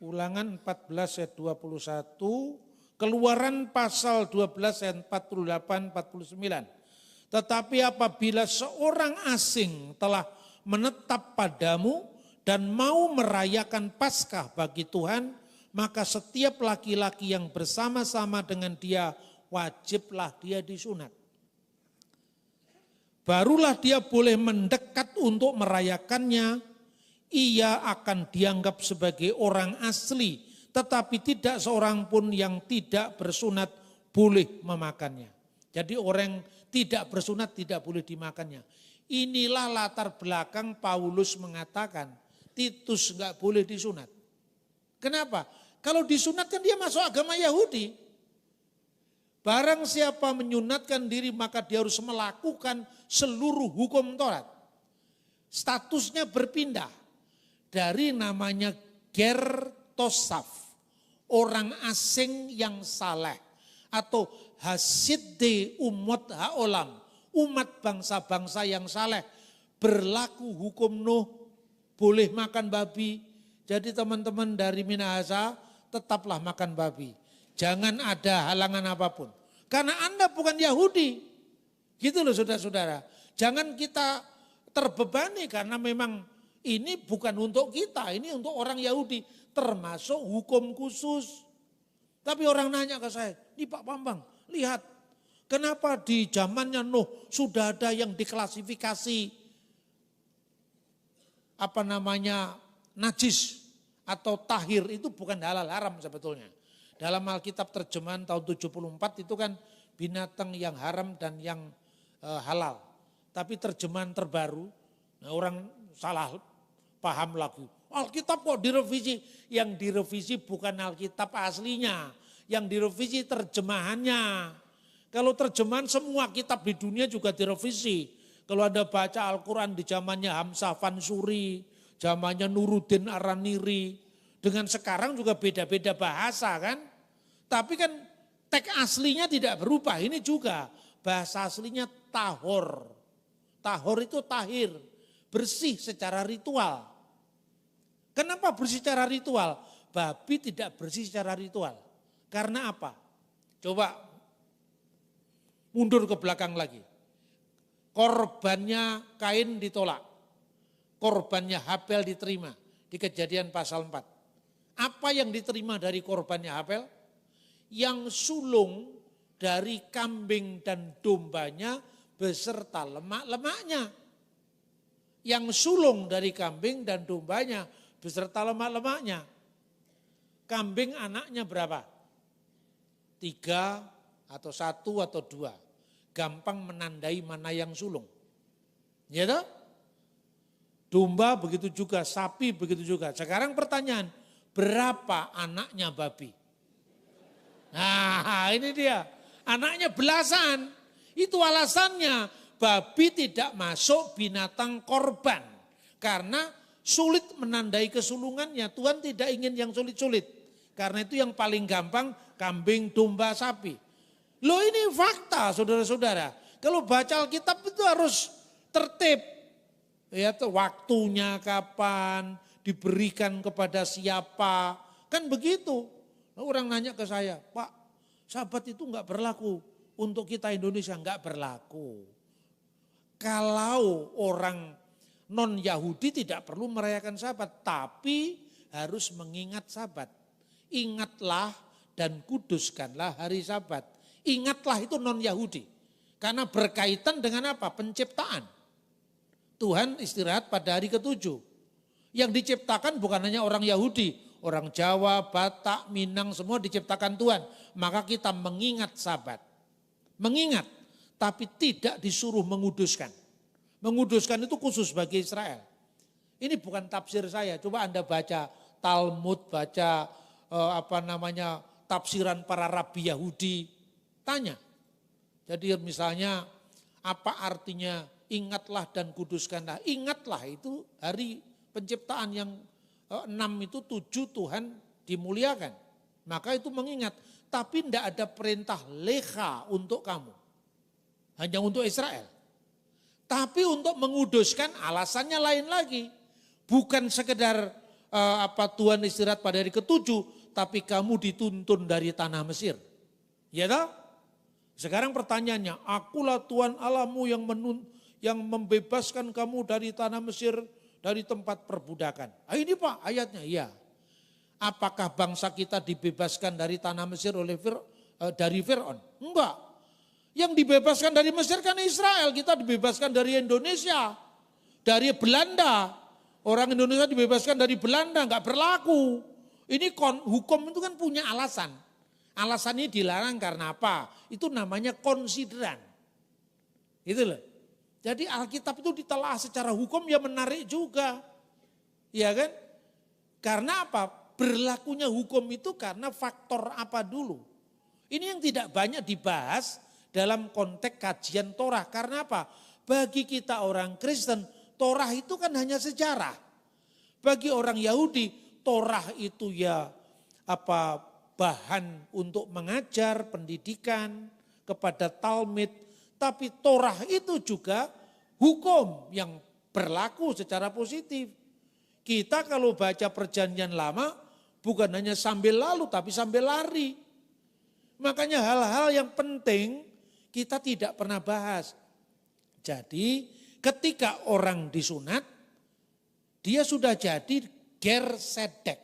Speaker 1: Ulangan 14 ayat 21, Keluaran pasal 12 ayat 48, 49. Tetapi apabila seorang asing telah menetap padamu dan mau merayakan Paskah bagi Tuhan, maka setiap laki-laki yang bersama-sama dengan dia wajiblah dia disunat. Barulah dia boleh mendekat untuk merayakannya, ia akan dianggap sebagai orang asli, tetapi tidak seorang pun yang tidak bersunat boleh memakannya. Jadi orang tidak bersunat tidak boleh dimakannya. Inilah latar belakang Paulus mengatakan Titus enggak boleh disunat. Kenapa? Kalau disunat kan dia masuk agama Yahudi. Barang siapa menyunatkan diri maka dia harus melakukan seluruh hukum Taurat. Statusnya berpindah dari namanya ger tosaf, orang asing yang saleh, atau hasidde umat haolam, umat bangsa-bangsa yang saleh, berlaku hukum Nuh, boleh makan babi. Jadi teman-teman dari Minahasa tetaplah makan babi. Jangan ada halangan apapun. Karena Anda bukan Yahudi. Gitu loh saudara-saudara. Jangan kita terbebani karena memang ini bukan untuk kita, ini untuk orang Yahudi. Termasuk hukum khusus. Tapi orang nanya ke saya, "Ini Pak Bambang, lihat. Kenapa di zamannya Nuh sudah ada yang diklasifikasi najis atau tahir, itu bukan halal haram sebetulnya. Dalam Alkitab terjemahan tahun 74 itu kan binatang yang haram dan yang halal. Tapi terjemahan terbaru, orang salah paham lagi. Alkitab kok direvisi? Yang direvisi bukan Alkitab aslinya, yang direvisi terjemahannya. Kalau terjemahan semua kitab di dunia juga direvisi. Kalau Anda baca Al-Quran di zamannya Hamzah Fansuri, zamannya Nuruddin Araniri, dengan sekarang juga beda-beda bahasa kan. Tapi kan teks aslinya tidak berubah, ini juga bahasa aslinya tahor. Tahor itu tahir, bersih secara ritual. Kenapa bersih secara ritual? Babi tidak bersih secara ritual. Karena apa? Coba mundur ke belakang lagi. Korbannya Kain ditolak. Korbannya Habel diterima di Kejadian pasal 4. Apa yang diterima dari korbannya Habel? Yang sulung dari kambing dan dombanya beserta lemak-lemaknya. Yang sulung dari kambing dan dombanya beserta lemak-lemaknya. Kambing anaknya berapa? 3 atau 1 atau 2. Gampang menandai mana yang sulung. Ya toh? Domba begitu juga, sapi begitu juga. Sekarang pertanyaan, berapa anaknya babi? Nah ini dia, anaknya belasan. Itu alasannya babi tidak masuk binatang korban. Karena sulit menandai kesulungannya, Tuhan tidak ingin yang sulit-sulit. Karena itu yang paling gampang kambing, domba, sapi. Loh ini fakta saudara-saudara. Kalau baca Alkitab itu harus tertib. Ya, waktunya kapan, diberikan kepada siapa. Kan begitu. Orang nanya ke saya, "Pak, Sabat itu enggak berlaku untuk kita Indonesia." Enggak berlaku. Kalau orang non-Yahudi tidak perlu merayakan Sabat, tapi harus mengingat Sabat. Ingatlah dan kuduskanlah hari Sabat. Ingatlah itu non-Yahudi. Karena berkaitan dengan apa? Penciptaan. Tuhan istirahat pada hari ke-7. Yang diciptakan bukan hanya orang Yahudi. Orang Jawa, Batak, Minang semua diciptakan Tuhan. Maka kita mengingat Sabat. Mengingat, tapi tidak disuruh menguduskan. Menguduskan itu khusus bagi Israel. Ini bukan tafsir saya. Coba Anda baca Talmud, baca tafsiran para rabi Yahudi. Tanya. Jadi misalnya apa artinya ingatlah dan kuduskanlah. Ingatlah itu hari penciptaan yang 6 itu 7 Tuhan dimuliakan. Maka itu mengingat. Tapi tidak ada perintah leha untuk kamu. Hanya untuk Israel. Tapi untuk menguduskan alasannya lain lagi. Bukan sekedar Tuhan istirahat pada hari ke-7. Tapi kamu dituntun dari tanah Mesir. Ya toh? Sekarang pertanyaannya, akulah Tuhan Allahmu yang membebaskan kamu dari tanah Mesir, dari tempat perbudakan. Ini Pak ayatnya, iya. Apakah bangsa kita dibebaskan dari tanah Mesir dari Fir'aun? Enggak. Yang dibebaskan dari Mesir kan Israel, kita dibebaskan dari Indonesia, dari Belanda. Orang Indonesia dibebaskan dari Belanda, enggak berlaku. Ini hukum itu kan punya alasan. Alasan ini dilarang karena apa? Itu namanya konsideran. Itu loh. Jadi Alkitab itu ditelaah secara hukum ya menarik juga. Ya kan? Karena apa? Berlakunya hukum itu karena faktor apa dulu? Ini yang tidak banyak dibahas dalam konteks kajian Torah. Karena apa? Bagi kita orang Kristen, Torah itu kan hanya sejarah. Bagi orang Yahudi, Torah itu ya bahan untuk mengajar pendidikan kepada Talmud, tapi Torah itu juga hukum yang berlaku secara positif. Kita kalau baca perjanjian lama bukan hanya sambil lalu tapi sambil lari. Makanya hal-hal yang penting kita tidak pernah bahas. Jadi ketika orang disunat, dia sudah jadi ger sedek.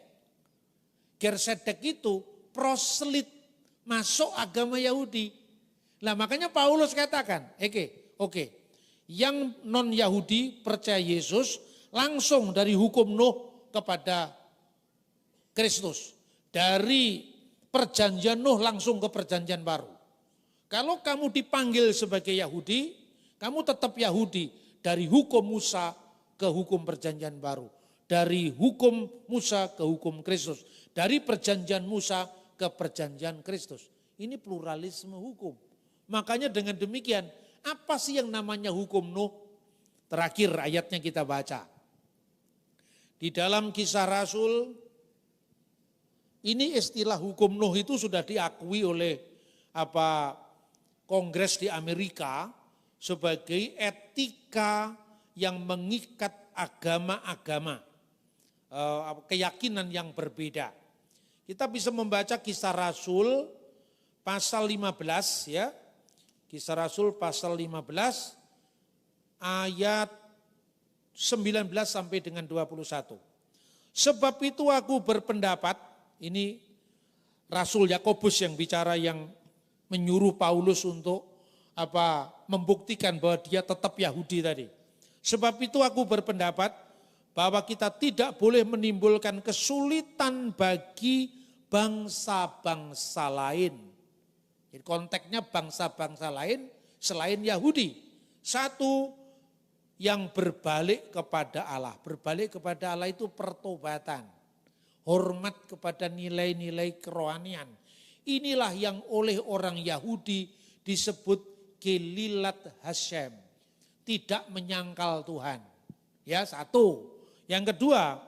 Speaker 1: Ger sedek itu proslit masuk agama Yahudi. Nah makanya Paulus katakan, oke, yang non Yahudi percaya Yesus langsung dari hukum Nuh kepada Kristus. Dari perjanjian Nuh langsung ke perjanjian baru. Kalau kamu dipanggil sebagai Yahudi, kamu tetap Yahudi dari hukum Musa ke hukum perjanjian baru. Dari hukum Musa ke hukum Kristus. Dari perjanjian Musa ke perjanjian Kristus. Ini pluralisme hukum. Makanya dengan demikian, apa sih yang namanya hukum Nuh? Terakhir ayatnya kita baca. Di dalam Kisah Rasul, ini istilah hukum Nuh itu sudah diakui oleh Kongres di Amerika sebagai etika yang mengikat agama-agama, keyakinan yang berbeda. Kita bisa membaca Kisah Rasul pasal 15 ya. Kisah Rasul pasal 15 ayat 19 sampai dengan 21. Sebab itu aku berpendapat, ini Rasul Yakobus yang bicara, yang menyuruh Paulus untuk membuktikan bahwa dia tetap Yahudi tadi. Sebab itu aku berpendapat bahwa kita tidak boleh menimbulkan kesulitan bagi bangsa-bangsa lain. Jadi konteksnya bangsa-bangsa lain selain Yahudi. Satu, yang berbalik kepada Allah. Berbalik kepada Allah itu pertobatan. Hormat kepada nilai-nilai kerohanian. Inilah yang oleh orang Yahudi disebut Gelilat Hashem. Tidak menyangkal Tuhan. Ya, satu. Yang kedua,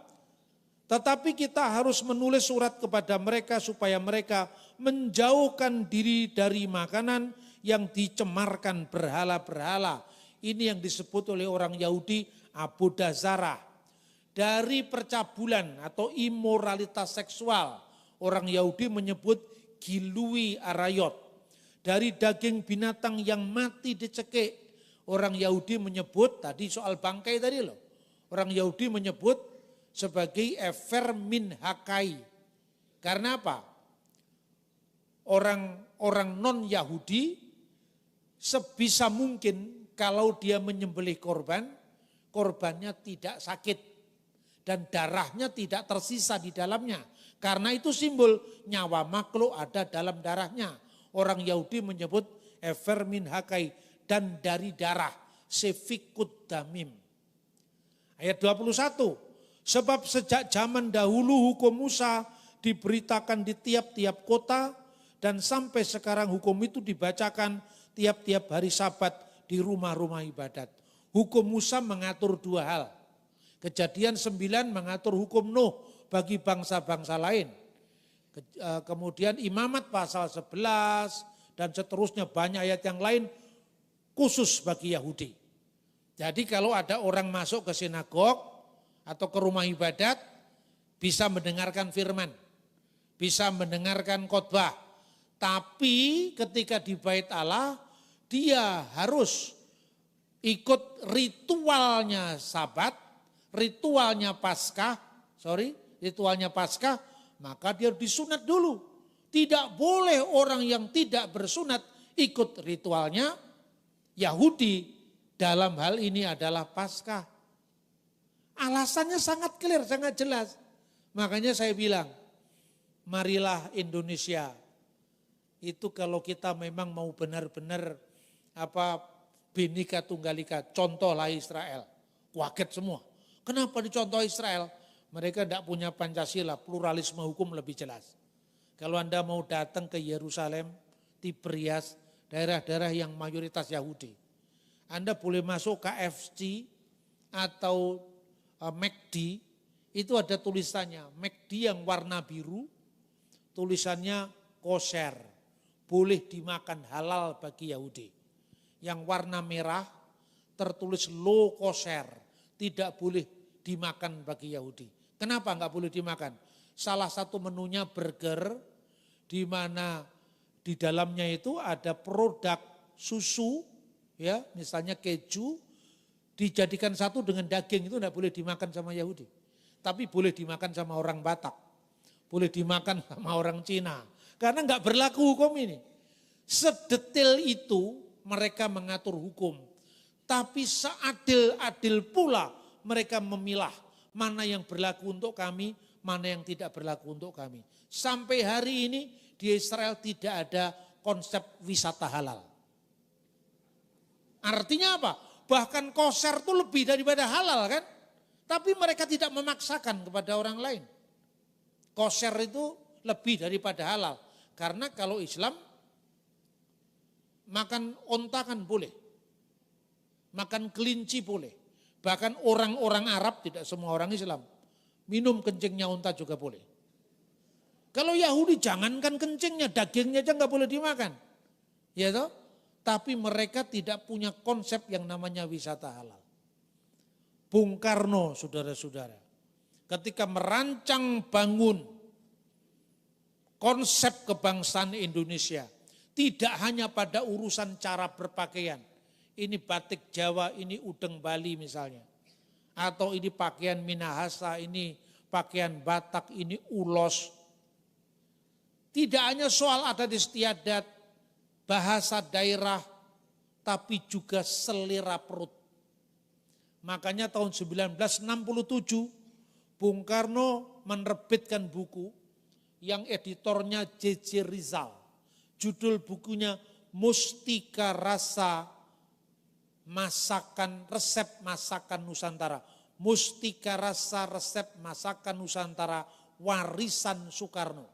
Speaker 1: tetapi kita harus menulis surat kepada mereka supaya mereka menjauhkan diri dari makanan yang dicemarkan berhala-berhala. Ini yang disebut oleh orang Yahudi Avodah Zarah. Dari percabulan atau imoralitas seksual, orang Yahudi menyebut Gilui Arayot. Dari daging binatang yang mati dicekik, orang Yahudi menyebut, tadi soal bangkai tadi loh, orang Yahudi menyebut sebagai Efer min Hakai. Karena apa? Orang non-Yahudi sebisa mungkin kalau dia menyembelih korban, korbannya tidak sakit dan darahnya tidak tersisa di dalamnya. Karena itu simbol nyawa makhluk ada dalam darahnya. Orang Yahudi menyebut Efer min Hakai, dan dari darah, sefikut damim. Ayat 21, sebab sejak zaman dahulu hukum Musa diberitakan di tiap-tiap kota, dan sampai sekarang hukum itu dibacakan tiap-tiap hari Sabat di rumah-rumah ibadat. Hukum Musa mengatur dua hal. Kejadian 9 mengatur hukum Nuh bagi bangsa-bangsa lain. Kemudian Imamat pasal 11 dan seterusnya, banyak ayat yang lain khusus bagi Yahudi. Jadi kalau ada orang masuk ke sinagog atau ke rumah ibadat, bisa mendengarkan firman, bisa mendengarkan khotbah. Tapi ketika di bait Allah, dia harus ikut ritualnya Sabat, ritualnya Paskah, maka dia disunat dulu. Tidak boleh orang yang tidak bersunat ikut ritualnya Yahudi, dalam hal ini adalah Paskah. Alasannya sangat clear, sangat jelas. Makanya saya bilang, marilah Indonesia. Itu kalau kita memang mau benar-benar Bhinneka Tunggal Ika, contohlah Israel. Kaget semua. Kenapa dicontoh Israel? Mereka tidak punya Pancasila, pluralisme hukum lebih jelas. Kalau Anda mau datang ke Yerusalem, Tiberias, daerah-daerah yang mayoritas Yahudi, Anda boleh masuk KFC atau McD, itu ada tulisannya, McD yang warna biru, tulisannya kosher, boleh dimakan, halal bagi Yahudi. Yang warna merah tertulis low kosher, tidak boleh dimakan bagi Yahudi. Kenapa enggak boleh dimakan? Salah satu menunya burger, di mana di dalamnya itu ada produk susu, ya misalnya keju, dijadikan satu dengan daging, itu enggak boleh dimakan sama Yahudi. Tapi boleh dimakan sama orang Batak, boleh dimakan sama orang Cina. Karena enggak berlaku hukum ini. Sedetail itu mereka mengatur hukum. Tapi seadil-adil pula mereka memilah mana yang berlaku untuk kami, mana yang tidak berlaku untuk kami. Sampai hari ini di Israel tidak ada konsep wisata halal. Artinya apa? Bahkan kosher itu lebih daripada halal kan? Tapi mereka tidak memaksakan kepada orang lain. Kosher itu lebih daripada halal. Karena kalau Islam makan onta kan boleh. Makan kelinci boleh. Bahkan orang-orang Arab, tidak semua orang Islam, minum kencingnya unta juga boleh. Kalau Yahudi jangankan kencingnya, dagingnya aja nggak boleh dimakan. Ya toh? Tapi mereka tidak punya konsep yang namanya wisata halal. Bung Karno, saudara-saudara, ketika merancang bangun konsep kebangsaan Indonesia, tidak hanya pada urusan cara berpakaian. Ini batik Jawa, ini udeng Bali misalnya. Atau ini pakaian Minahasa, ini pakaian Batak, ini ulos. Tidak hanya soal adat istiadat, bahasa daerah, tapi juga selera perut. Makanya tahun 1967, Bung Karno menerbitkan buku yang editornya J.J. Rizal. Judul bukunya Mustika Rasa Masakan, Resep Masakan Nusantara. Mustika Rasa Resep Masakan Nusantara, warisan Soekarno.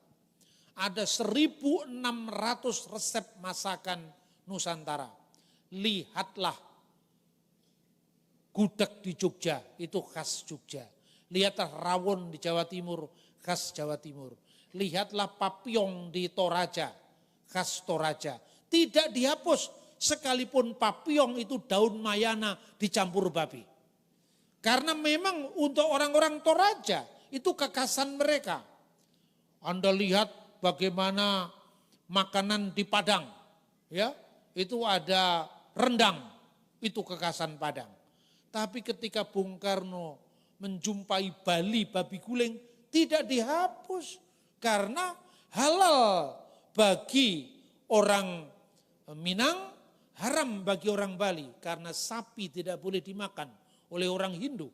Speaker 1: Ada 1.600 resep masakan Nusantara. Lihatlah gudeg di Jogja, itu khas Jogja. Lihatlah rawon di Jawa Timur, khas Jawa Timur. Lihatlah papyong di Toraja, khas Toraja. Tidak dihapus. Sekalipun papyong itu daun mayana dicampur babi. Karena memang untuk orang-orang Toraja itu kekhasan mereka. Anda lihat bagaimana makanan di Padang, ya, itu ada rendang, itu kekhasan Padang. Tapi ketika Bung Karno menjumpai Bali babi guling, tidak dihapus karena halal bagi orang Minang, haram bagi orang Bali karena sapi tidak boleh dimakan oleh orang Hindu.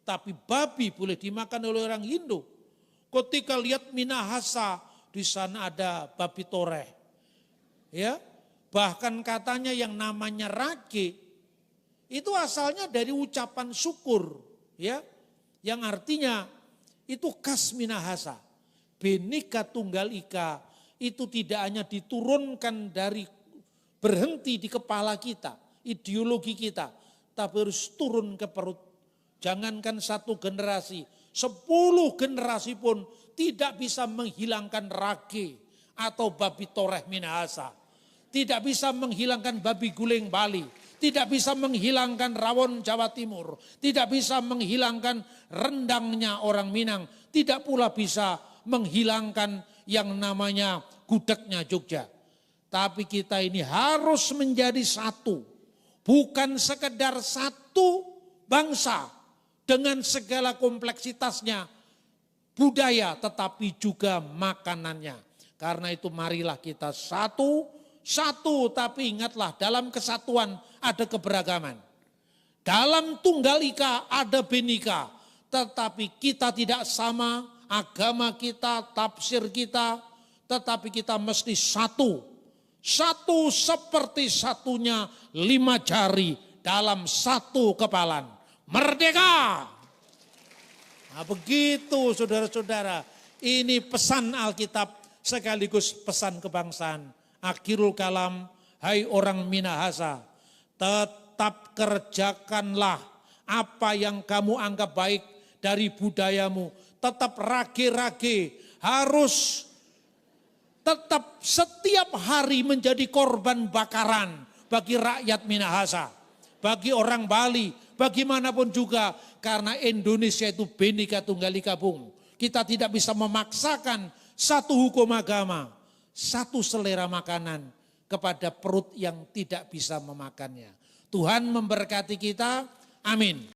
Speaker 1: Tapi babi boleh dimakan oleh orang Hindu. Ketika lihat Minahasa, di sana ada babi toreh. Ya, bahkan katanya yang namanya rage itu asalnya dari ucapan syukur, ya. Yang artinya itu khas Minahasa. Bhinneka Tunggal Ika itu tidak hanya diturunkan dari berhenti di kepala kita, ideologi kita, tapi harus turun ke perut. Jangankan 1 generasi, 10 generasi pun tidak bisa menghilangkan rage atau babi toreh Minahasa. Tidak bisa menghilangkan babi guling Bali. Tidak bisa menghilangkan rawon Jawa Timur. Tidak bisa menghilangkan rendangnya orang Minang. Tidak pula bisa menghilangkan yang namanya gudegnya Jogja. Tapi kita ini harus menjadi satu. Bukan sekedar satu bangsa dengan segala kompleksitasnya budaya tetapi juga makanannya. Karena itu marilah kita satu tapi ingatlah dalam kesatuan ada keberagaman. Dalam Tunggal Ika ada Bhinneka, tetapi kita tidak sama agama kita, tafsir kita, tetapi kita mesti satu. Satu seperti satunya 5 jari dalam satu kepalan. Merdeka! Nah begitu saudara-saudara. Ini pesan Alkitab sekaligus pesan kebangsaan. Akhirul kalam, hai orang Minahasa, tetap kerjakanlah apa yang kamu anggap baik dari budayamu. Tetap rage-rage, harus tetap setiap hari menjadi korban bakaran bagi rakyat Minahasa, bagi orang Bali, bagaimanapun juga, karena Indonesia itu Bhinneka Tunggal Ika Bung. Kita tidak bisa memaksakan satu hukum agama, satu selera makanan kepada perut yang tidak bisa memakannya. Tuhan memberkati kita, amin.